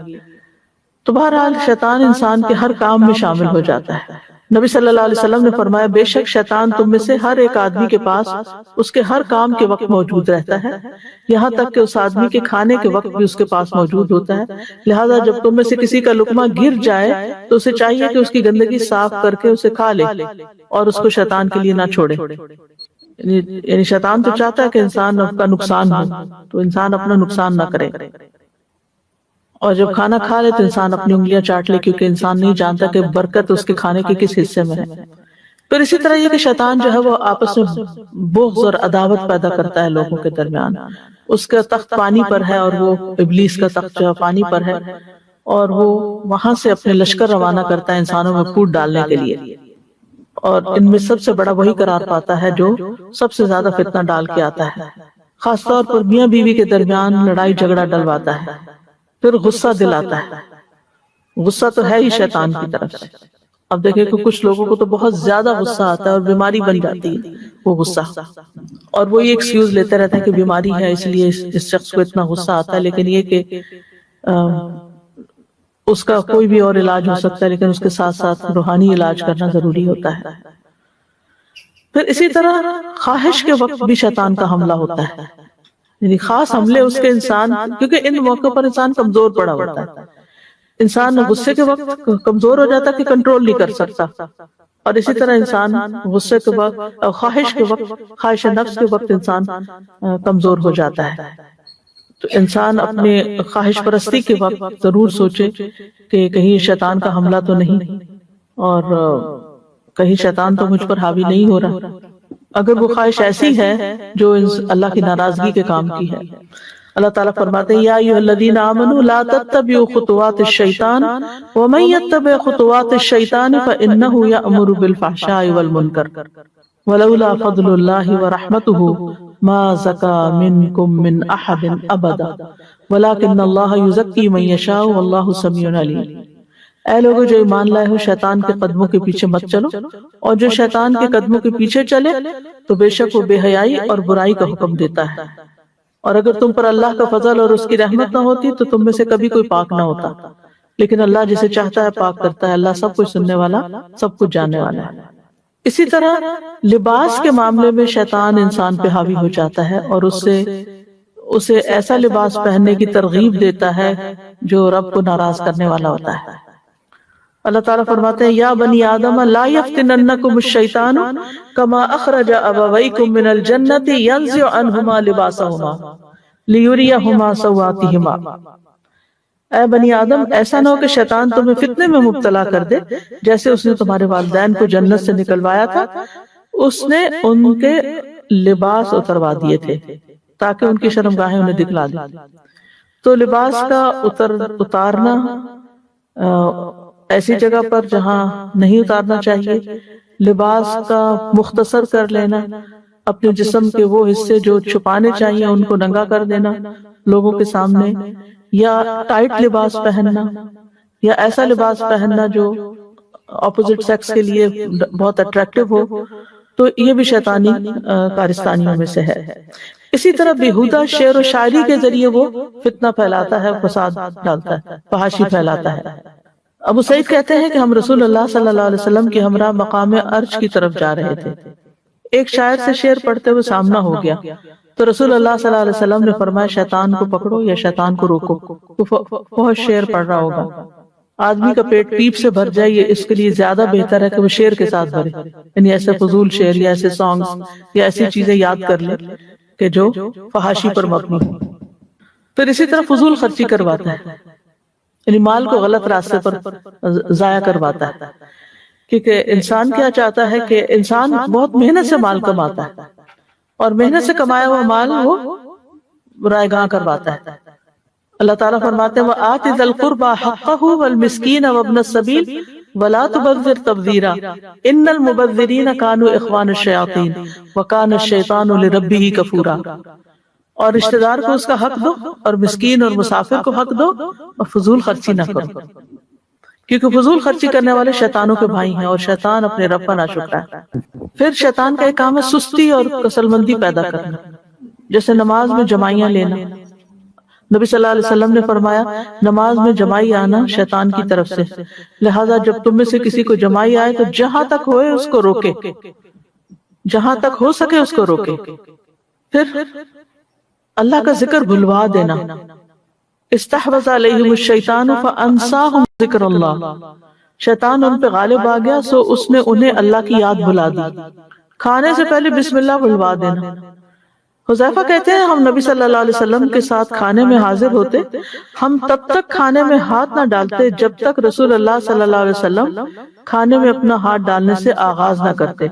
تو بہرحال شیطان انسان کے ہر کام میں شامل ہو جاتا ہے۔ نبی صلی اللہ علیہ وسلم نے فرمایا بے شک شیطان تم میں سے ہر ایک آدمی کے پاس اس کے ہر کام کے وقت موجود رہتا ہے، یہاں تک کہ اس آدمی کے کھانے کے وقت بھی اس کے پاس موجود ہوتا ہے، لہذا جب تم میں سے کسی کا لقمہ گر جائے تو اسے چاہیے کہ اس کی گندگی صاف کر کے اسے کھا لے اور اس کو شیطان کے لیے نہ چھوڑے۔ یعنی شیطان تو چاہتا ہے کہ انسان کا نقصان ہو، تو انسان اپنا نقصان نہ کرے، اور جب کھانا کھا لے تو انسان اپنی انگلیاں چاٹ لے، کیونکہ انسان نہیں جانتا کہ برکت اس کے کھانے کے کس حصے میں ہے۔ پھر اسی طرح یہ کہ شیطان جو ہے وہ آپس میں بغض اور عداوت پیدا کرتا ہے لوگوں کے درمیان۔ اس کا تخت پانی پر ہے، اور وہ ابلیس کا تخت جو ہے پانی پر ہے، اور وہ وہاں سے اپنے لشکر روانہ کرتا ہے انسانوں میں پھوٹ ڈالنے کے لیے، اور ان میں سب سے بڑا وہی قرار پاتا ہے جو سب سے زیادہ فتنہ ڈال کے آتا ہے، خاص طور پر میاں بیوی کے درمیان لڑائی جھگڑا ڈلواتا ہے، پھر غصہ دلاتا ہے۔ غصہ تو ہے ہی شیطان کی طرف سے۔ اب دیکھیں کہ کچھ لوگوں کو تو بہت زیادہ غصہ آتا ہے اور بیماری بن جاتی ہے وہ غصہ، اور وہ یہ ایکسکیوز لیتے رہتے ہیں کہ بیماری ہے اس لیے اس شخص کو اتنا غصہ آتا ہے، لیکن یہ کہ اس کا کوئی بھی اور علاج ہو سکتا ہے، لیکن اس کے ساتھ ساتھ روحانی علاج کرنا ضروری ہوتا ہے۔ پھر اسی طرح خواہش کے وقت بھی شیطان کا حملہ ہوتا ہے، یعنی خاص حملے اس کے انسان، کیونکہ ان موقع پر انسان کمزور پڑا ہوتا ہے، انسان غصے کے وقت کمزور ہو جاتا ہے کہ کنٹرول نہیں کر سکتا، اور اسی طرح انسان غصے کے وقت اور خواہش کے وقت، خواہش نفس کے وقت انسان کمزور ہو جاتا ہے. تو انسان اپنے خواہش پرستی کے وقت ضرور سوچے کہ کہیں شیطان کا حملہ تو نہیں، اور کہیں شیطان تو مجھ پر حاوی نہیں ہو رہا. اگر وہ خواہش ایسی ہے جو اللہ کی ناراضگی کے کام کی ہے. اللہ تعالیٰ فرماتے ہیں یا ایھا الذین آمنوا لا تتبعوا خطوات الشیطان ومن یتبع خطوات الشیطان فإنہ یأمر بالفحشاء والمنکر ولولا فضل اللہ ورحمتہ ما زکا منکم من احد ابدا ولکن اللہ یزکی من یشاء واللہ سمیع علیم. اے لوگوں جو ایمان لائے ہو، شیطان کے قدموں کے پیچھے مت چلو، اور جو شیطان کے قدموں کے پیچھے چلے تو بے شک وہ بے حیائی اور برائی کا حکم دیتا ہے. اور اگر تم پر اللہ کا فضل اور اس کی رحمت نہ ہوتی تو تم میں سے کبھی کوئی پاک نہ ہوتا، لیکن اللہ جسے چاہتا ہے پاک کرتا ہے. اللہ سب کچھ سننے والا، سب کچھ جاننے والا ہے. اسی طرح لباس کے معاملے میں شیطان انسان پہ حاوی ہو جاتا ہے اور اسے ایسا لباس پہننے کی ترغیب دیتا ہے جو رب کو ناراض کرنے والا ہوتا ہے. اللہ تعالیٰ فرماتے ہیں یا بنی آدم لا یفتننکم الشیطان کما اخرج ابویکم من الجنۃ ینزع عنہما لباسہما لیریہما سوآتہما. اے بنی آدم ایسا نہ ہو کہ شیطان تمہیں فتنے میں مبتلا کر دے جیسے اس نے تمہارے والدین کو جنت سے نکلوایا تھا. اس نے ان کے لباس اتروا دیے تھے تاکہ ان کی شرمگاہیں انہیں دکھلا دیں. تو لباس کا اتارنا ایسی جگہ پر جہاں نہیں اتارنا چاہیے، لباس کا مختصر کر لینا، اپنے جسم کے وہ حصے جو چھپانے چاہیے ان کو ننگا کر دینا لوگوں کے سامنے، یا ٹائٹ لباس پہننا، یا ایسا لباس پہننا جو اپوزٹ سیکس کے لیے بہت اٹریکٹیو ہو، تو یہ بھی شیطانی کارستانیوں میں سے ہے. اسی طرح بیہودہ شعر و شاعری کے ذریعے وہ فتنہ پھیلاتا ہے، فساد ڈالتا ہے، فحاشی پھیلاتا ہے. ابو سعید کہتے ہیں کہ ہم رسول اللہ صلی اللہ علیہ وسلم کے ہمراہ مقام ارج کی طرف جا رہے تھے. ایک شاعر سے شعر پڑھتے ہوئے سامنا ہو گیا تو رسول اللہ صلی اللہ علیہ وسلم نے فرمایا شیطان کو پکڑو یا شیطان کو روکو، بہت شعر پڑھ رہا ہوگا. آدمی کا پیٹ پیپ سے بھر جائے یہ اس کے لیے زیادہ بہتر ہے کہ وہ شعر کے ساتھ بھرے، یعنی ایسے فضول شعر یا ایسے سانگز یا ایسی چیزیں یاد کر لے کہ جو فحاشی پر مبنی ہو. پھر اسی طرح فضول خرچی کرواتا ہے، یعنی مال کو غلط راستے پر ضائع کرواتا ہے. کیونکہ انسان کیا چاہتا ہے کہ انسان بہت محنت سے مال کماتا ہے اور محنت سے کمایا ہوا مال وہ رائے گاں کرواتا ہے. اللہ تعالیٰ فرماتے ہیں وَآتِ ذَا الْقُرْبَى حَقَّهُ وَالْمِسْكِينَ وَابْنَ السَّبِيلِ وَلَا تُبَذِّرْ تَبْذِيرًا إِنَّ الْمُبَذِّرِينَ كَانُوا إِخْوَانَ الشَّيَاطِينِ وَكَانَ الشَّيْطَانُ لِرَبِّهِ كَفُورًا. اور رشتہ دار کو اس کا حق دو، اور مسکین اور مسافر کو حق دو، اور فضول خرچی نہ کرو، کیونکہ فضول خرچی کرنے والے شیطانوں کے بھائی ہیں اور شیطان اپنے رب کا ناشکرا ہے. پھر شیطان کا ایک کام ہے سستی اور کسل مندی پیدا کرنا، جیسے نماز میں جمائیاں لینا. نبی صلی اللہ علیہ وسلم نے فرمایا نماز میں جمائی آنا شیطان کی طرف سے، لہذا جب تم میں سے کسی کو جمائی آئے تو جہاں تک ہوئے اس کو روکے، جہاں تک ہو سکے اس کو روکے. پھر اللہ کا ذکر بھلوا دینا، استحوذ علیہم الشیطان فانساہم ذکر اللہ، شیطان ان پہ غالب آ گیا سو اس نے انہیں اللہ کی یاد بھلا دی. کھانے سے پہلے بسم اللہ بھلوا دینا. حذیفہ کہتے ہیں ہم نبی صلی اللہ علیہ وسلم کے ساتھ کھانے میں حاضر ہوتے، ہم تب تک کھانے میں ہاتھ نہ ڈالتے جب تک رسول اللہ صلی اللہ علیہ وسلم کھانے میں اپنا ہاتھ ڈالنے سے آغاز نہ کرتے.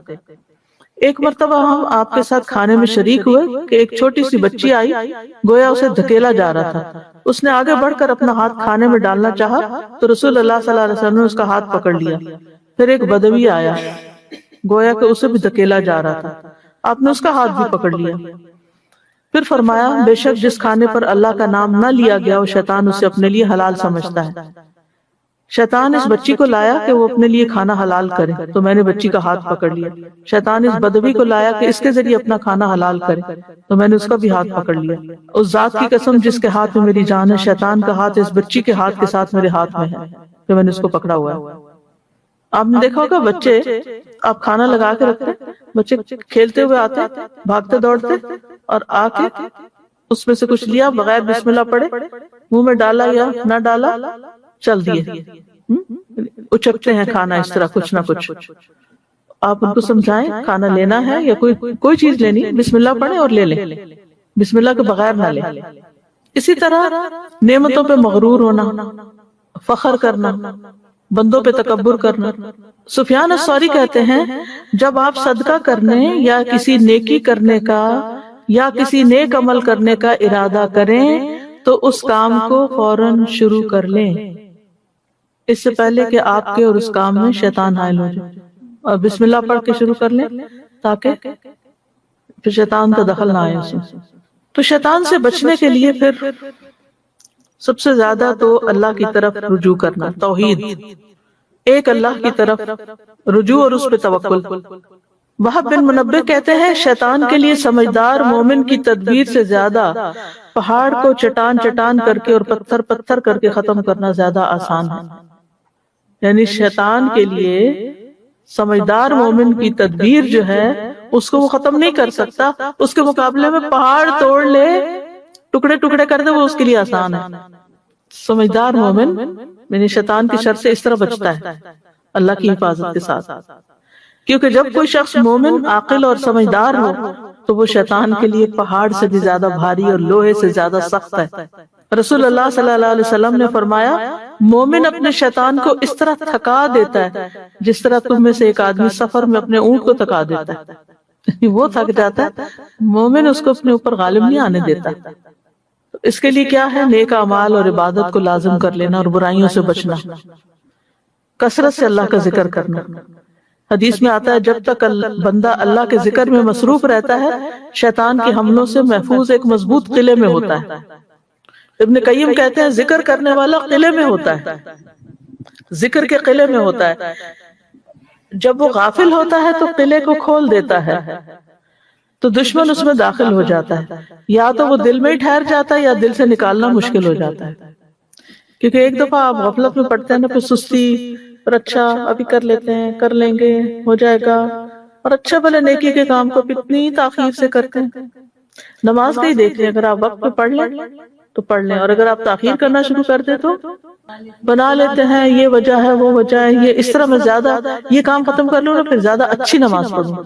ایک مرتبہ ہم آپ کے ساتھ کھانے میں شریک ہوئے کہ ایک چھوٹی سی بچی آئی، گویا اسے دھکیلا جا رہا تھا. اس نے آگے بڑھ کر اپنا ہاتھ کھانے میں ڈالنا چاہا تو رسول اللہ صلی اللہ علیہ وسلم نے اس کا ہاتھ پکڑ لیا. پھر ایک بدوی آیا، گویا کہ اسے بھی دھکیلا جا رہا تھا، آپ نے اس کا ہاتھ بھی پکڑ لیا. پھر فرمایا بے شک جس کھانے پر اللہ کا نام نہ لیا گیا وہ شیطان اسے اپنے لیے حلال سمجھتا ہے. شیطان اس بچی کو لایا کہ وہ اپنے لیے کھانا حلال کرے تو میں نے بچی کا ہاتھ پکڑ لیا. شیطان اس بدوی کو لایا کہ اس کے ذریعے اپنا کھانا حلال کرے تو میں نے اس کا بھی ہاتھ پکڑ لیا. اس ذات کی قسم جس کے ہاتھ میں میری جان ہے، شیطان کا ہاتھ اس بچی کے ہاتھ کے ساتھ میرے ہاتھ میں ہے تو میں نے اس کو پکڑا ہوا ہے. آپ نے دیکھا ہوگا بچے آپ کھانا لگا کے رکھتے، بچے کھیلتے ہوئے آتے، بھاگتے دوڑتے اور آ کے اس میں سے کچھ لیا بغیر بسم اللہ پڑھے، منہ میں ڈالا یا نہ ڈالا، چل دیے، اچکتے ہیں کھانا اس طرح کچھ نہ کچھ. آپ ان کو سمجھائیں کھانا لینا ہے یا کوئی چیز لینی ہے، بسم اللہ پڑھیں اور لے لیں، بسم اللہ کے بغیر نہ لیں۔ اسی طرح نعمتوں پہ مغرور ہونا، فخر کرنا، بندوں پہ تکبر کرنا۔ سفیان الثوری کہتے ہیں جب آپ صدقہ کرنے یا کسی نیکی کرنے کا یا کسی نیک عمل کرنے کا ارادہ کریں تو اس کام کو فوراً شروع کر لیں، اس سے پہلے کہ آپ کے اور اس کام میں شیطان حائل ہو جائے، اور بسم اللہ پڑھ کے شروع کر لیں تاکہ پھر شیطان کا دخل نہ آئے اس میں۔ تو شیطان سے بچنے کے لیے پھر سب سے زیادہ تو اللہ کی طرف رجوع کرنا، توحید، ایک اللہ کی طرف رجوع اور اس پہ توکل۔ وہب بن منبہ کہتے ہیں شیطان کے لیے سمجھدار مومن کی تدبیر سے زیادہ پہاڑ کو چٹان چٹان کر کے اور پتھر پتھر کر کے ختم کرنا زیادہ آسان ہے۔ یعنی شیطان کے لیے سمجھدار مومن کی تدبیر جو ہے اس کو وہ ختم نہیں کر سکتا، اس کے مقابلے میں پہاڑ توڑ لے، ٹکڑے ٹکڑے کر دے، وہ اس کے لیے آسان ہے۔ سمجھدار مومن یعنی شیطان کی شر سے اس طرح بچتا ہے اللہ کی حفاظت کے ساتھ، کیونکہ جب کوئی شخص مومن، عاقل اور سمجھدار ہو تو وہ شیطان کے لیے پہاڑ سے بھی زیادہ بھاری اور لوہے سے زیادہ سخت ہے۔ رسول اللہ صلی اللہ علیہ وسلم نے فرمایا مومن اپنے شیطان کو اس طرح تھکا دیتا ہے جس طرح تم میں سے ایک آدمی سفر میں اپنے اونٹ کو تھکا دیتا ہے، وہ تھک جاتا ہے، مومن اس کو اپنے اوپر غالب نہیں آنے دیتا۔ اس کے لیے کیا ہے؟ نیک اعمال اور عبادت کو لازم کر لینا اور برائیوں سے بچنا، کثرت سے اللہ کا ذکر کرنا۔ حدیث میں آتا ہے جب تک بندہ اللہ کے ذکر میں مصروف رہتا ہے شیطان کے حملوں سے محفوظ ایک مضبوط قلعے میں ہوتا ہے۔ ابن قیم کہتے ہیں ذکر کرنے والا قلعے میں ہوتا ہے، ذکر کے قلعے میں ہوتا ہے، جب وہ غافل ہوتا ہے تو قلعے کو کھول دیتا ہے تو دشمن اس میں داخل ہو جاتا ہے، یا تو وہ دل میں ہی ٹھہر جاتا ہے یا دل سے نکالنا مشکل ہو جاتا ہے۔ کیونکہ ایک دفعہ آپ غفلت میں پڑتے ہیں نا، پھر سستی، اور اچھا ابھی کر لیتے ہیں، کر لیں گے، ہو جائے گا، اور اچھا بھلے نیکی کے کام کو کتنی تاخیر سے کرتے ہیں۔ نماز کا ہی دیکھ لیں، اگر آپ وقت پہ پڑھ لیں تو پڑھ لیں، اور اگر آپ تاخیر کرنا شروع کر دیں تو بنا لیتے ہیں یہ وجہ ہے وہ وجہ ہے، یہ اس طرح میں زیادہ یہ کام ختم کر لوں نا پھر زیادہ اچھی نماز پڑھوں۔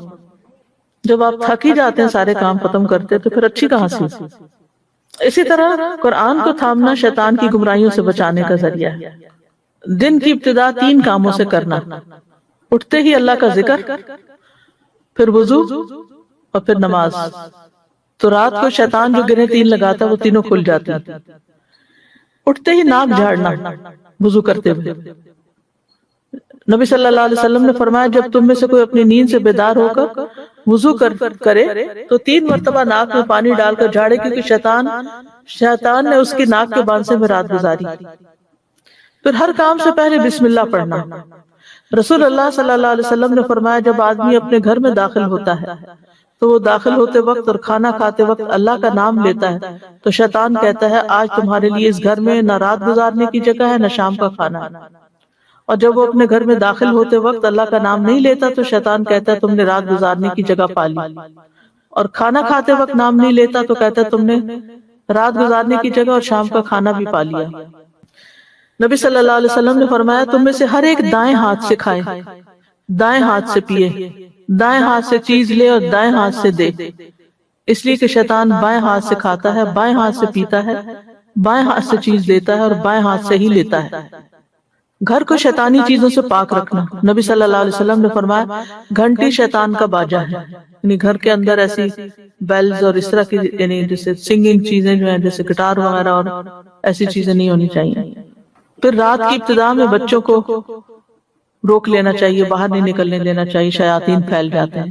جب آپ تھک ہی جاتے ہیں سارے کام ختم کرتے تو پھر اچھی کہاں سے؟ اسی طرح قرآن کو تھامنا شیطان کی گمراہیوں سے بچانے کا ذریعہ ہے۔ دن کی ابتدا 3 کاموں سے کرنا، اٹھتے ہی اللہ کا ذکر، پھر وضو اور پھر نماز۔ تو رات کو شیطان جو گرہیں 3 لگاتا وہ تینوں کھل جاتی۔ اٹھتے ہی ناک جھاڑنا وضو کرتے ہوئے، نبی صلی اللہ علیہ وسلم نے فرمایا جب تم میں سے کوئی اپنی نیند سے بیدار ہو کر وضو کرے تو 3 مرتبہ ناک میں پانی ڈال کر جھاڑے، کیونکہ شیطان نے اس کی ناک کے بانسے میں رات گزاری۔ پھر ہر کام سے پہلے بسم اللہ پڑھنا۔ رسول اللہ صلی اللہ علیہ وسلم نے فرمایا جب آدمی اپنے گھر میں داخل ہوتا ہے تو وہ داخل ہوتے وقت اور کھانا کھاتے وقت اللہ کا نام لیتا ہے تو شیطان کہتا ہے آج تمہارے لیے اس گھر میں نہ رات گزارنے کی جگہ ہے نہ شام کا کھانا۔ اور جب وہ اپنے گھر میں داخل ہوتے وقت اللہ کا نام نہیں لیتا تو شیطان کہتا ہے تم نے رات گزارنے کی جگہ پا لی، اور کھانا کھاتے وقت نام نہیں لیتا تو کہتا ہے تم نے رات گزارنے کی جگہ اور شام کا کھانا بھی پا لیا۔ نبی صلی اللہ علیہ وسلم نے فرمایا تم میں سے ہر ایک دائیں ہاتھ سے کھائے، دائیں ہاتھ سے پیے، دائیں ہاتھ سے چیز لے اور دائیں ہاتھ سے دے، اس لیے کہ شیطان بائیں ہاتھ سے کھاتا ہے، بائیں ہاتھ سے پیتا ہے، بائیں ہاتھ سے چیز دیتا ہے اور بائیں ہاتھ سے ہی لیتا ہے۔ گھر کو شیطانی چیزوں سے پاک رکھنا، نبی صلی اللہ علیہ وسلم نے فرمایا گھنٹی شیطان کا باجا ہے، یعنی گھر کے اندر ایسی بیلز اور اس طرح کی یعنی جیسے سنگنگ چیزیں جو ہیں جیسے گٹار وغیرہ اور ایسی چیزیں نہیں ہونی چاہیے۔ پھر رات کی ابتدا میں بچوں کو روک لینا چاہیے، باہر نہیں نکلنے دینا چاہیے، شیاطین پھیل جاتے ہیں۔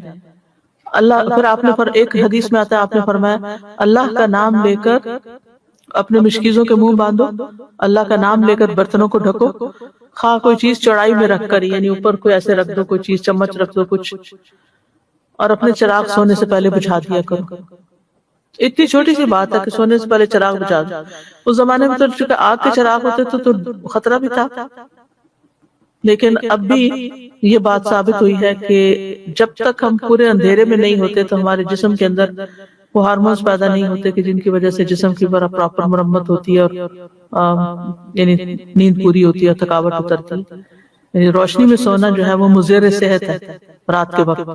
پھر آپ نے ایک حدیث میں آتا ہے آپ نے فرمایا اللہ کا نام لے کر اپنے مشکیزوں کے منہ باندھو، اللہ کا نام لے کر برتنوں کو ڈھکو، خواہ کوئی چیز چوڑائی میں رکھ کر یعنی اوپر کوئی ایسے رکھ دو، کوئی چیز چمچ رکھ دو کچھ، اور اپنے چراغ سونے سے پہلے بجھا دیا کرو۔ اتنی چھوٹی سی بات ہے کہ سونے سے پہلے چراغ بجھا دو۔ اس زمانے میں تو چونکہ آگ کے چراغ ہوتے تو خطرہ بھی تھا، لیکن اب بھی یہ بات ثابت ہوئی ہے کہ جب تک ہم پورے اندھیرے میں نہیں ہوتے تو ہمارے جسم کے اندر وہ ہارمونز پیدا نہیں ہوتے کہ جن کی وجہ سے جسم کی پراپر مرمت ہوتی ہے اور یعنی نیند پوری ہوتی ہے، تھکاوٹ اترتی ہے۔ یعنی روشنی میں سونا جو ہے وہ مضر صحت ہے رات کے وقت۔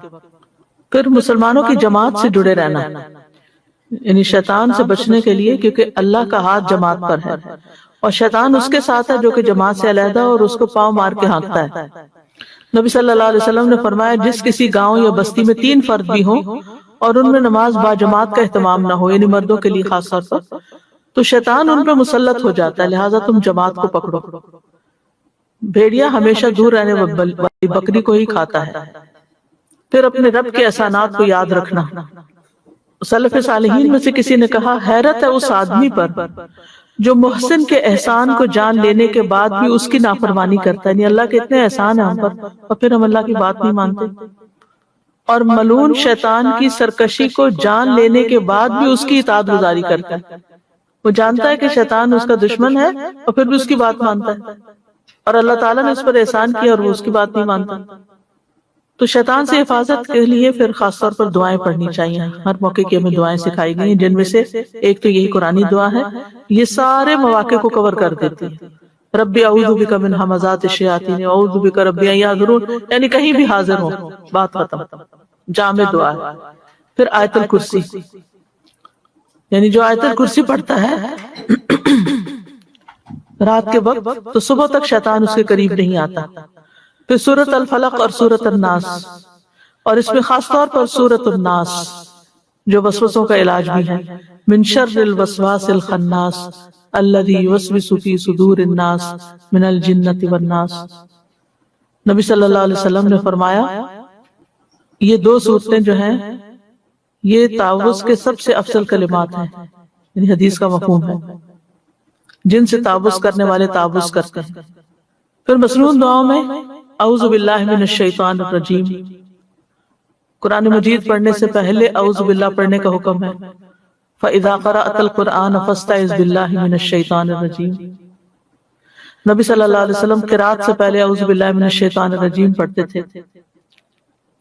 پھر مسلمانوں کی جماعت سے جڑے رہنا، یعنی شیطان سے بچنے کے لیے، کیونکہ اللہ کا ہاتھ جماعت پر ہے اور شیطان اس کے ساتھ ہے جو کہ جماعت سے علیحدہ اور اس کو پاؤں مار کے ہانکتا ہے۔ نبی صلی اللہ علیہ وسلم نے فرمایا جس کسی گاؤں یا بستی میں 3 فرد بھی ہوں اور ان میں نماز با جماعت کا اہتمام نہ ہو، یعنی مردوں کے لیے خاص طور پر، تو شیطان ان پہ مسلط ہو جاتا ہے، لہٰذا تم جماعت کو پکڑو۔ بھیڑیا ہمیشہ دور رہنے والی بکری کو ہی کھاتا ہے۔ پھر اپنے رب کے احسانات کو یاد رکھنا۔ سلف صالحین میں سے کسی نے کہا حیرت ہے اس آدمی پر جو محسن کے احسان کو جان لینے کے بعد بھی اس کی نافرمانی کرتا ہے، یعنی اللہ کے اتنے احسان ہیں ہم پر اور پھر ہم اللہ کی بات نہیں مانتے، اور ملعون شیطان کی سرکشی کو جان لینے کے بعد بھی اس کی اطاعت گزاری کرتا ہے۔ وہ جانتا ہے کہ شیطان اس کا دشمن ہے اور پھر بھی اس کی بات مانتا ہے، اور اللہ تعالیٰ نے اس پر احسان کیا اور وہ اس کی بات نہیں مانتا۔ تو شیطان سے حفاظت کے لیے پھر خاص طور پر دعائیں پڑھنی چاہیے۔ ہر موقع کی ہمیں دعائیں سکھائی گئی ہیں، جن میں سے ایک تو یہی قرآنی دعا ہے، یہ سارے مواقع کو کور کر دیتی ہے۔ ربی اعوذ بک من ہمزات الشیاطین اعوذ بک ربی ان یحضرون، یعنی کہیں بھی حاضر ہو، بات ختم، جامع دعا ہے۔ پھر آیت الکرسی، یعنی جو آیت الکرسی پڑھتا ہے رات کے وقت تو صبح تک شیطان اس کے قریب نہیں آتا۔ پھر سورۃ الفلق اور سورۃ الناس، اور اس میں خاص طور پر سورۃ الناس جو وسوسوں کا علاج بھی ہے، من شر الوسواس الخناس الذی یوسوس فی صدور الناس من الجنۃ والناس۔ نبی صلی اللہ علیہ وسلم نے فرمایا یہ 2 صورتیں جو ہیں یہ تعوذ کے سب سے افضل کلمات ہیں، یعنی حدیث کا مفہوم ہے، جن سے تعوذ کرنے والے تعوذ کرتے ہیں۔ پھر مسنون دعاؤں میں اعوذ باللہ من الشیطان الرجیم، قرآن مجید پڑھنے سے پہلے اعوذ باللہ پڑھنے کا حکم ہے۔ فَإِذَا قَرَأْتَ الْقُرْآنَ فَاسْتَعِذْ بِاللَّهِ مِنَ الشَّيْطَانِ الرَّجِيمِ۔ نبی صلی اللہ علیہ وسلم قرات سے پہلے اعوذ باللہ من الشیطان الرجیم پڑھتے تھے،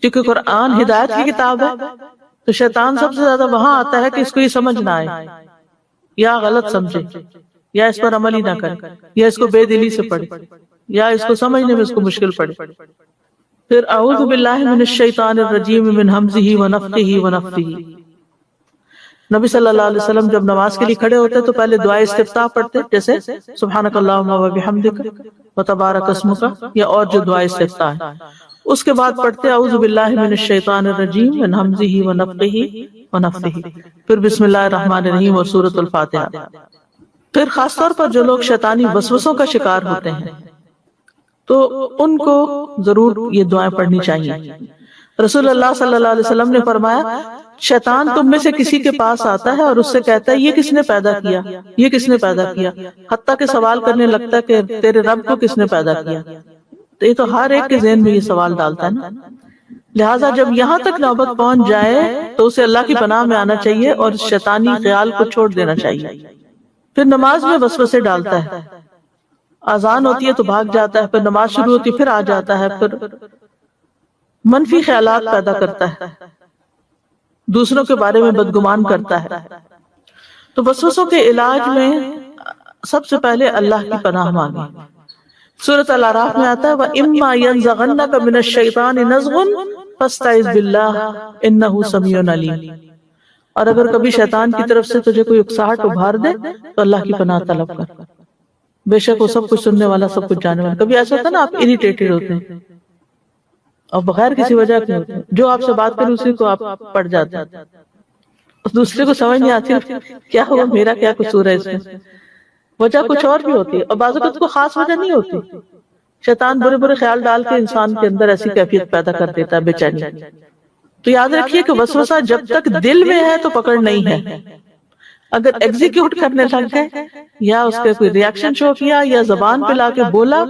کیونکہ قرآن ہدایت کی کتاب ہے تو شیطان سب سے زیادہ وہاں آتا ہے کہ اس کو یہ سمجھ نہ آئے یا غلط سمجھے یا اس پر عمل ہی نہ کرے یا اس کو بے دلی سے پڑھے یا اس کو سمجھنے میں اس کو مشکل پڑے۔ پھر اعوذ باللہ من الشیطان الرجیم من ہمزہ ونفخہ ونفثہ۔ نبی صلی اللہ علیہ وسلم جب نماز کے لیے کھڑے ہوتے تو پہلے دعائے استفتاح پڑھتے، جیسے سبحانک اللہم وبحمدک وتبارک اسمک، یا اور جو دعائے استفتاح ہے۔ اس کے بعد پڑھتے اعوذ باللہ من الشیطان الرجیم من ہمزہ ونفخہ ونفثہ، پھر بسم اللہ الرحمن الرحیم اور سورۃ الفاتحہ۔ پھر خاص طور پر جو لوگ شیطانی وسوسوں کا شکار ہوتے ہیں تو ان کو ضرور یہ دعائیں پڑھنی چاہیے۔ رسول اللہ صلی اللہ علیہ وسلم نے فرمایا شیطان تم میں سے کسی کے پاس آتا ہے اور اس سے کہتا ہے یہ کس نے پیدا کیا، یہ کس نے پیدا کیا، حتیٰ کہ سوال کرنے لگتا ہے کہ تیرے رب کو کس نے پیدا کیا۔ تو یہ تو ہر ایک کے ذہن میں یہ سوال ڈالتا ہے نا، لہٰذا جب یہاں تک نوبت پہنچ جائے تو اسے اللہ کی پناہ میں آنا چاہیے اور شیطانی خیال کو چھوڑ دینا چاہیے۔ پھر نماز میں وسوسے ڈالتا ہے، اذان ہوتی ہے تو بھاگ جاتا ہے، پھر نماز شروع ہوتی ہے پھر آ جاتا ہے، پھر منفی خیالات پیدا کرتا ہے، دوسروں کے بارے میں بدگمان کرتا ہے۔ تو وسوسوں کے علاج میں سب سے پہلے اللہ کی پناہ مانگیں۔ سورۃ الاعراف میں آتا ہے وَإِمَّا يَنزَغَنَّكَ مِنَ الشَّيْطَانِ نَزْغٌ فَاسْتَعِذْ بِاللَّهِ إِنَّهُ سَمِيعٌ عَلِيمٌ۔ اور اگر کبھی شیطان کی طرف سے تجھے کوئی اکساہٹ ابھار دے تو اللہ کی پناہ طلب کر، بے شک وہ سب کچھ سننے والا سب کچھ جاننے والا۔ کبھی ایسا ہوتا ہے نا آپ اریٹیٹڈ ہوتے ہیں اور بغیر کسی وجہ کے ہوتے ہیں، جو آپ سے بات کرے اسی کو آپ پڑ جاتے ہیں، دوسرے کو سمجھ نہیں آتی کیا ہوا، میرا کیا قصور ہے اس میں، وجہ کچھ اور بھی ہوتی ہے اور بعض اوقات کو خاص وجہ نہیں ہوتی، شیطان برے برے خیال ڈال کے انسان کے اندر ایسی کیفیت پیدا کر دیتا ہے بے چینی۔ تو یاد رکھیے کہ وسوسہ جب تک دل میں ہے تو پکڑ نہیں ہے، اگر ایگزیکیوٹ کرنے لگ گئے یا اس کے کوئی ریاکشن شو کیا یا زبان پہ لا کے بولا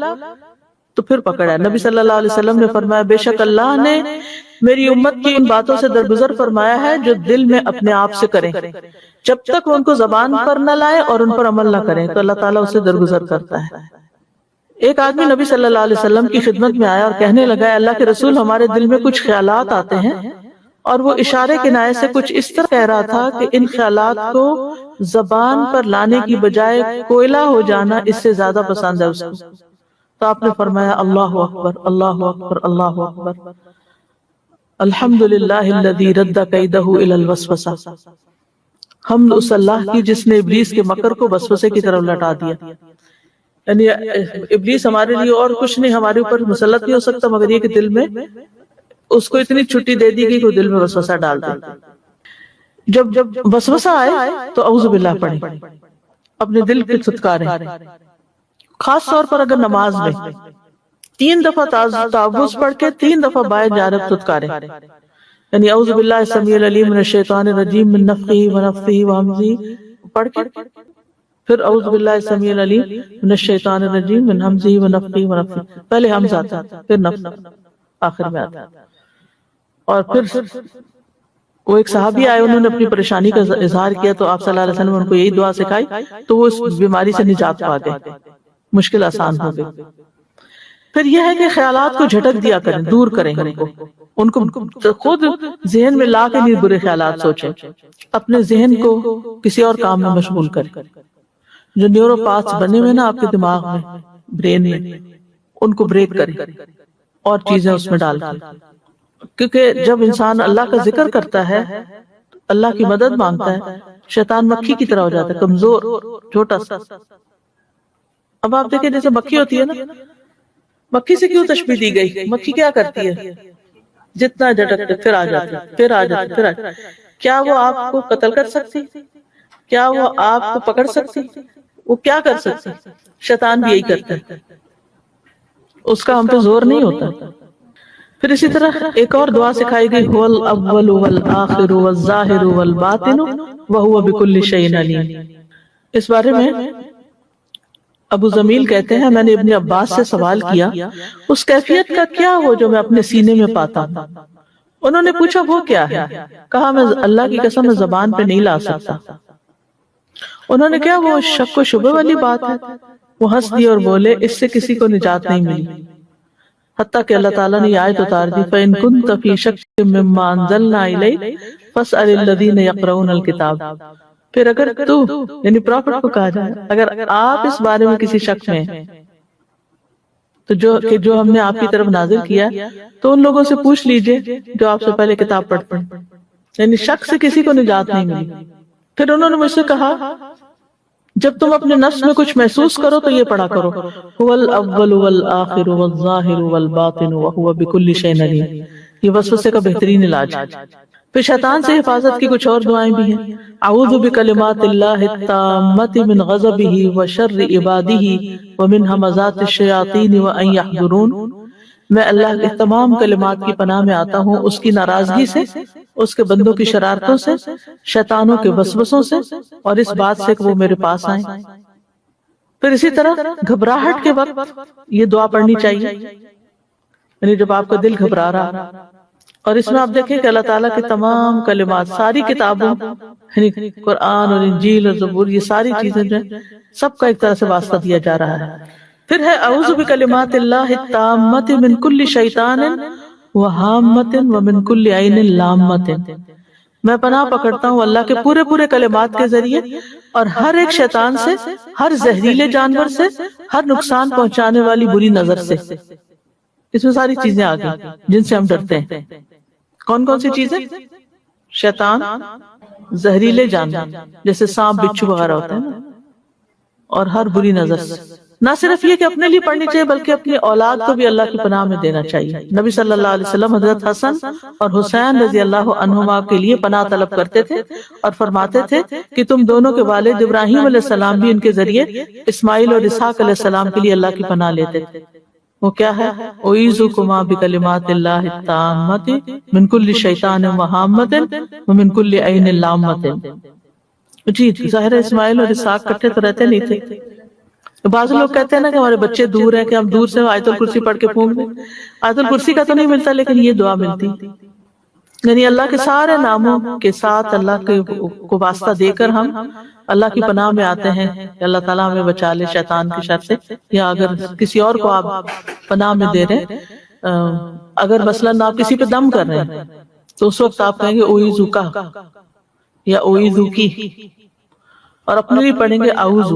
تو پھر پکڑ ہے۔ نبی صلی اللہ علیہ وسلم نے فرمایا بے شک اللہ نے میری امت کی ان باتوں سے درگزر فرمایا ہے جو دل میں اپنے آپ سے کریں، جب تک وہ ان کو زبان پر نہ لائے اور ان پر عمل نہ کریں تو اللہ تعالیٰ اسے درگزر کرتا ہے۔ ایک آدمی نبی صلی اللہ علیہ وسلم کی خدمت میں آیا اور کہنے لگا اللہ کے رسول ہمارے دل میں کچھ خیالات آتے ہیں، اور وہ اشارے کنایے سے کچھ اس طرح کہہ رہا تھا کہ ان خیالات کو زبان پر لانے کی بجائے کوئلہ ہو جانا اس سے زیادہ پسند ہے اس کو، تو آپ نے فرمایا اللہ اکبر اللہ اکبر اللہ اکبر، الحمدللہ الذی رد کیدہ الی الوسوسہ، حمد اس اللہ کی جس نے ابلیس کے مکر کو وسوسے کی طرف لٹا دیا. یعنی ابلیس ہمارے لیے اور کچھ نہیں، ہمارے اوپر مسلط نہیں ہو سکتا مگر یہ کہ دل میں اس کو اتنی چھٹی دے دی گئی کہ وہ دل میں وسوسہ ڈال دے. جب وسوسہ آئے تو اعوذ باللہ پڑھیں، اپنے دل پہ ستکاریں. خاص طور پر اگر نماز میں 3 دفعہ تعوذ پڑھ کے 3 دفعہ بائیں جانب ستکاریں، یعنی اعوذ باللہ السمیع العلیم من الشیطان الرجیم من نفخہ ونفثہ وہمزہ پڑھ کے پھر اعوذ باللہ السمیع العلیم من الشیطان الرجیم من ہمزہ ونفخہ ونفثہ، پہلے حمزہ آتا ہے پھر نفث آخر میں آتا ہے. اور پھر وہ ایک صحابی آئے، انہوں نے اپنی پریشانی کا اظہار کیا تو آپ صلی اللہ علیہ وسلم نے ان کو یہی دعا سکھائی تو وہ اس بیماری سے نجات پا گئے، مشکل آسان ہو گئی. پھر یہ ہے کہ خیالات کو جھٹک دیا کریں، دور کریں ان کو خود ذہن میں لا کے نہیں برے خیالات سوچیں، اپنے ذہن کو کسی اور کام میں مشغول کریں. جو نیورو پاتھس بنے ہوئے نا آپ کے دماغ میں، برین میں، ان کو بریک کریں اور چیزیں اس میں ڈال دیں. کیونکہ جب انسان اللہ کا ذکر کرتا ہے، اللہ کی مدد مانگتا ہے، شیطان مکھی کی طرح ہو جاتا ہے، کمزور چھوٹا سا. اب آپ دیکھیں جیسے مکھی ہوتی ہے نا، مکھی سے کیوں تشبیہ دی گئی؟ مکھی کیا کرتی ہے؟ جتنا جھٹکتے پھر آ جاتی، پھر آ جاتی، پھر آ جاتی. کیا وہ آپ کو قتل کر سکتی؟ کیا وہ آپ کو پکڑ سکتی؟ وہ کیا کر سکتی؟ شیطان بھی یہی کرتا ہے، اس کا ہم پہ زور نہیں ہوتا. پھر اسی طرح ایک اور دعا سکھائی گئی، هو الاول والآخر والظاہر والباطن وهو بكل شيء علیم. اس بارے میں ابو زمیل کہتے ہیں میں نے ابن عباس سے سوال کیا اس کیفیت کا کیا ہو جو میں اپنے سینے میں پاتا ہوں. انہوں نے پوچھا وہ کیا ہے؟ کہا میں اللہ کی قسم میں زبان پہ نہیں لا سکتا. انہوں نے کہا وہ شک و شبہ والی بات ہے. وہ ہنس دی اور بولے اس سے کسی کو نجات نہیں ملی، حتیٰ کہ اللہ تعالیٰ نے یہ آیت اتار دی فَإِن كُنْتَ فِي شَكٍّ مِّمَّا أَنزَلْنَا إِلَيْكَ فَاسْأَلِ الَّذِينَ يَقْرَؤُونَ الْكِتَابَ. پھر اگر تو یعنی پروفٹ کو کہا جائے اگر آپ اس بارے میں کسی شک میں تو جو ہم نے آپ کی طرف نازل کیا تو ان لوگوں سے پوچھ لیجئے جو آپ سے پہلے کتاب پڑھتے ہیں. یعنی شک سے کسی کو نجات نہیں ملی. پھر انہوں نے مجھ سے کہا جب تم اپنے نفس میں کچھ محسوس کرو تو یہ پڑھا کرو هو الاول والآخر والظاہر والباطن وهو بكل شيء علیم. یہ وسوسے کا بہترین علاج ہے. پھر شیطان سے حفاظت کی کچھ اور دعائیں بھی ہیں. اعوذ بکلمات اللہ التامۃ من غضبہ وشر عبادہ ومن ہمزات الشیاطین وان یحضرون. میں اللہ کے تمام کلمات کی پناہ میں آتا ہوں اس کی ناراضگی سے، اس کے بندوں کی شرارتوں سے، شیطانوں کے وسوسوں سے اور اس بات سے کہ وہ میرے پاس آئیں. پھر اسی طرح گھبراہٹ کے وقت یہ دعا پڑھنی چاہیے، یعنی جب آپ کا دل گھبرا رہا. اور اس میں آپ دیکھیں کہ اللہ تعالیٰ کے تمام کلمات ساری کتابوں یعنی قرآن اور انجیل اور زبور یہ ساری چیزیں جو ہیں سب کا ایک طرح سے واسطہ دیا جا رہا ہے. پھر ہے اعوذ بکلمات اللہ التامۃ من کل شیطان وہامۃ ومن کل عین لامۃ. میں پناہ پکڑتا ہوں اللہ کے پورے کلمات کے ذریعے اور ہر ایک شیطان سے، ہر زہریلے جانور سے، ہر نقصان پہنچانے والی بری نظر سے. اس میں ساری چیزیں آ گئی جن سے ہم ڈرتے ہیں. کون کون سی چیزیں؟ شیطان، زہریلے جانور جیسے سانپ بچھو وغیرہ ہوتے ہیں نا، اور ہر بری نظر سے. نہ صرف یہ کہ اپنے لیے پڑھنی چاہیے بلکہ اپنی اولاد کو بھی اللہ کی پناہ میں دینا چاہیے. نبی صلی اللہ علیہ وسلم حضرت حسن اور حسین رضی اللہ عنہما کے لیے پناہ طلب کرتے تھے اور فرماتے تھے کہ تم دونوں کے والد ابراہیم علیہ السلام بھی ان کے ذریعے اسماعیل اور اسحاق علیہ السلام کے لیے اللہ کی پناہ لیتے تھے. وہ کیا ہے؟ اعوذکما بکلمات اللہ التامۃ من کل شیطان وہامۃ ومن کل عین لامۃ. جی ظاہر ہے اسماعیل اور اسحاق کٹھے تو رہتے نہیں تھے. بعض لوگ کہتے ہیں نا کہ ہمارے بچے دور ہیں کہ ہم دور سے آیت الکرسی پڑھ کے پھونک دیں. آیت الکرسی کا تو نہیں ملتا لیکن یہ دعا ملتی. یعنی اللہ کے سارے ناموں کے ساتھ اللہ کو واسطہ دے کر ہم اللہ کی پناہ میں آتے ہیں کہ اللہ تعالیٰ ہمیں بچا لے شیطان کی شر سے. یا اگر کسی اور کو آپ پناہ میں دے رہے ہیں، اگر مثلاً آپ کسی پہ دم کر رہے ہیں تو اس وقت آپ کہیں گے اوئیزو کا یا اوئیزو کی، اور اپنے لیے پڑھیں گے اعوذ.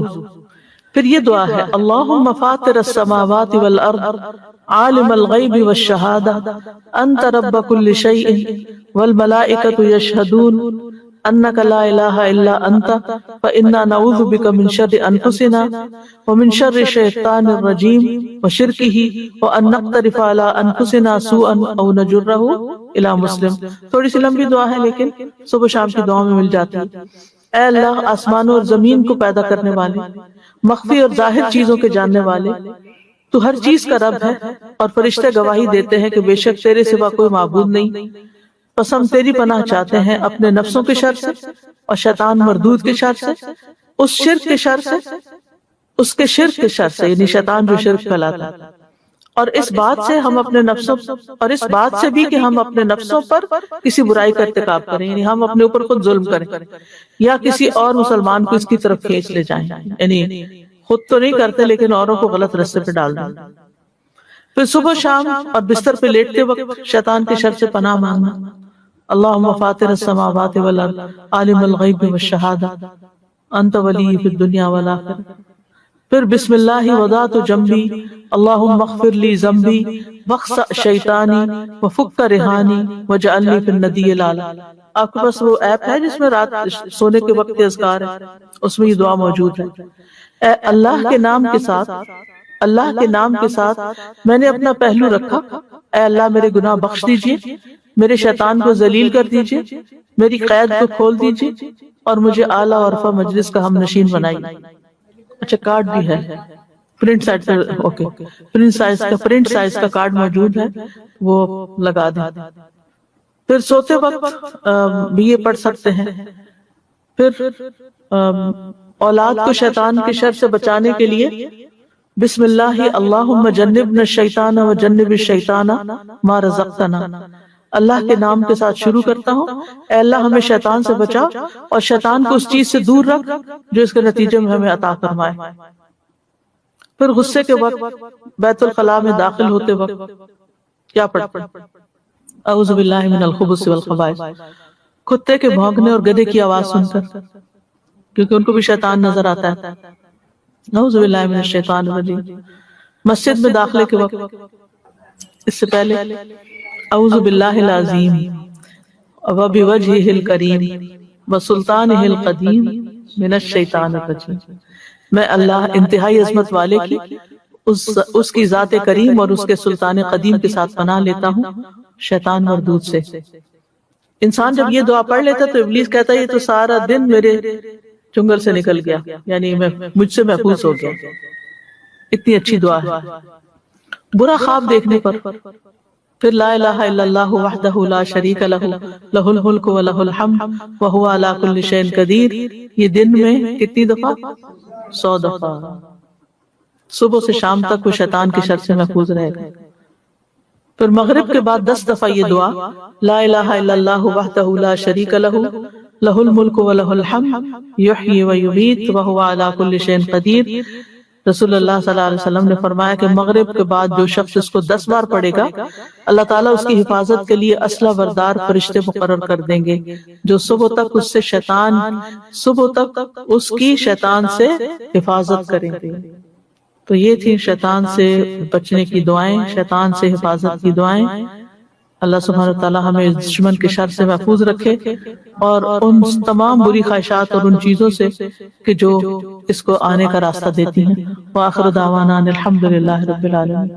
پھر یہ دعا ہے اللہم فاطر السماوات والارض عالم الغیب والشہادہ انت رب کل شیء والملائکۃ یشہدون انک لا الہ الا انت فانا نعوذ بک من شر انفسنا ومن شر الشیطان الرجیم وشرکہ وان نقترف علی انفسنا سوءا او نجرہ الی مسلم. تھوڑی سی لمبی دعا ہے لیکن صبح شام کی دعا میں مل جاتی ہے. اے اللہ آسمانوں اور زمین کو پیدا کرنے والے، مخفی اور ظاہر چیزوں کے جاننے والے، تو ہر چیز کا رب ہے اور فرشتے گواہی دیتے ہیں کہ بے شک تیرے سوا کوئی معبود نہیں. پس ہم تیری پناہ چاہتے ہیں اپنے نفسوں کے شر سے اور شیطان مردود کے شر سے، اس شرک کے شر سے، اس کے شرک کے شر سے، یعنی شیطان جو شرک پھیلاتا ہے، اور اس بات سے ہم اپنے نفسوں، اور اس بات سے بھی کہ ہم اپنے نفسوں پر کسی برائی کا ارتکاب کریں، یعنی ہم اپنے اوپر خود ظلم کریں یا کسی اور مسلمان کو اس کی طرف کھینچ لے جائیں، یعنی خود تو نہیں کرتے لیکن اوروں کو غلط راستے پہ ڈال دیں. پھر صبح شام اور بستر پہ لیٹتے وقت شیطان کے شر سے پناہ مانگنا. اللہم فاطر السماوات والارض عالم الغیب والشہادہ انت ولی فی الدنیا والآخرہ. پھر بسم اللہ وضعت جنبی اللہم اغفر لی ذنبی واخسأ شیطانی وفک رہانی وجعلنی فی الندی الاعلی. آپ کے پاس وہ ایپ ہے جس میں رات سونے کے وقت کے اذکار ہے، اس میں یہ دعا موجود ہے. اے اللہ کے نام کے ساتھ، اللہ کے نام کے ساتھ میں نے اپنا پہلو رکھا. اے اللہ میرے گناہ بخش دیجئے، میرے شیطان کو ذلیل کر دیجئے، میری قید کو کھول دیجئے اور مجھے اعلیٰ اور رفع مجلس کا ہم نشین بنائیے. اچھا کارڈ بھی ہے پرنٹ سائز کا، اوکے پرنٹ سائز کا کارڈ موجود ہے، وہ لگا دیں. پھر سوتے وقت بھی یہ پڑھ سکتے ہیں. پھر اولاد کو شیطان کے شر سے بچانے کے لیے بسم اللہ اللہم جنبنا الشیطان وجنب الشیطان ما رزقتنا. اللہ کے نام کے ساتھ شروع کرتا ہوں، اے اللہ ہمیں شیطان سے بچا اور شیطان کو اس چیز سے دور رکھ جو اس کے نتیجے میں ہمیں عطا فرمائے. پھر غصے کے وقت بیت الخلاء میں داخل ہوتے وقت کیا پڑھتے ہیں؟ اعوذ باللہ من الخبث والخبائث. کتے کے بھونکنے اور گدھے کی آواز سن کر، کیونکہ ان کو بھی شیطان نظر آتا ہے. اعوذ باللہ من الشیطان الرجیم. مسجد میں داخلے کے وقت اس سے پہلے اعوذ باللہ العظیم وبوجہہ الکریم وسلطانہ القدیم من الشیطان الرجیم. میں اللہ انتہائی عظمت والے کی، اس کی ذات کریم اور اس کے سلطان قدیم کے ساتھ پناہ لیتا ہوں شیطان مردود سے. انسان جب یہ دعا پڑھ لیتا تو ابلیس کہتا ہے یہ تو سارا دن میرے چنگل سے نکل گیا، یعنی میں مجھ سے محفوظ ہو گیا. اتنی اچھی دعا ہے. برا خواب دیکھنے پر پھر لا الہ الا اللہ وحدہ لا شریک لہ لہ الملک ولہ الحمد وہو علی کل شیء قدیر. یہ دن میں کتنی دفعہ؟ 100 دفعہ. صبح سے شام تک وہ شیطان کے شر سے محفوظ رہے گا. پھر مغرب کے بعد 10 دفعہ یہ دعا لا الہ الا اللہ وحدہ لا شریک لہ لہ الملک ولہ الحمد یحیی و یمیت وہو علی کل شیء قدیر. رسول اللہ صلی اللہ علیہ وسلم نے فرمایا کہ مغرب کے بعد جو شخص اس کو 10 بار پڑھے گا اللہ تعالیٰ اس کی حفاظت کے لیے اسلحہ بردار فرشتے مقرر کر دیں گے جو صبح تک اس کی شیطان سے حفاظت کریں گے. تو یہ تھی شیطان سے بچنے کی دعائیں، شیطان سے حفاظت کی دعائیں. اللہ سبحانہ وتعالی ہمیں دشمن کے شر سے محفوظ رکھے اور ان تمام بری خواہشات اور ان چیزوں سے کہ جو اس کو آنے کا راستہ دیتی ہیں. وآخر دعوانا الحمد للہ رب العالمین.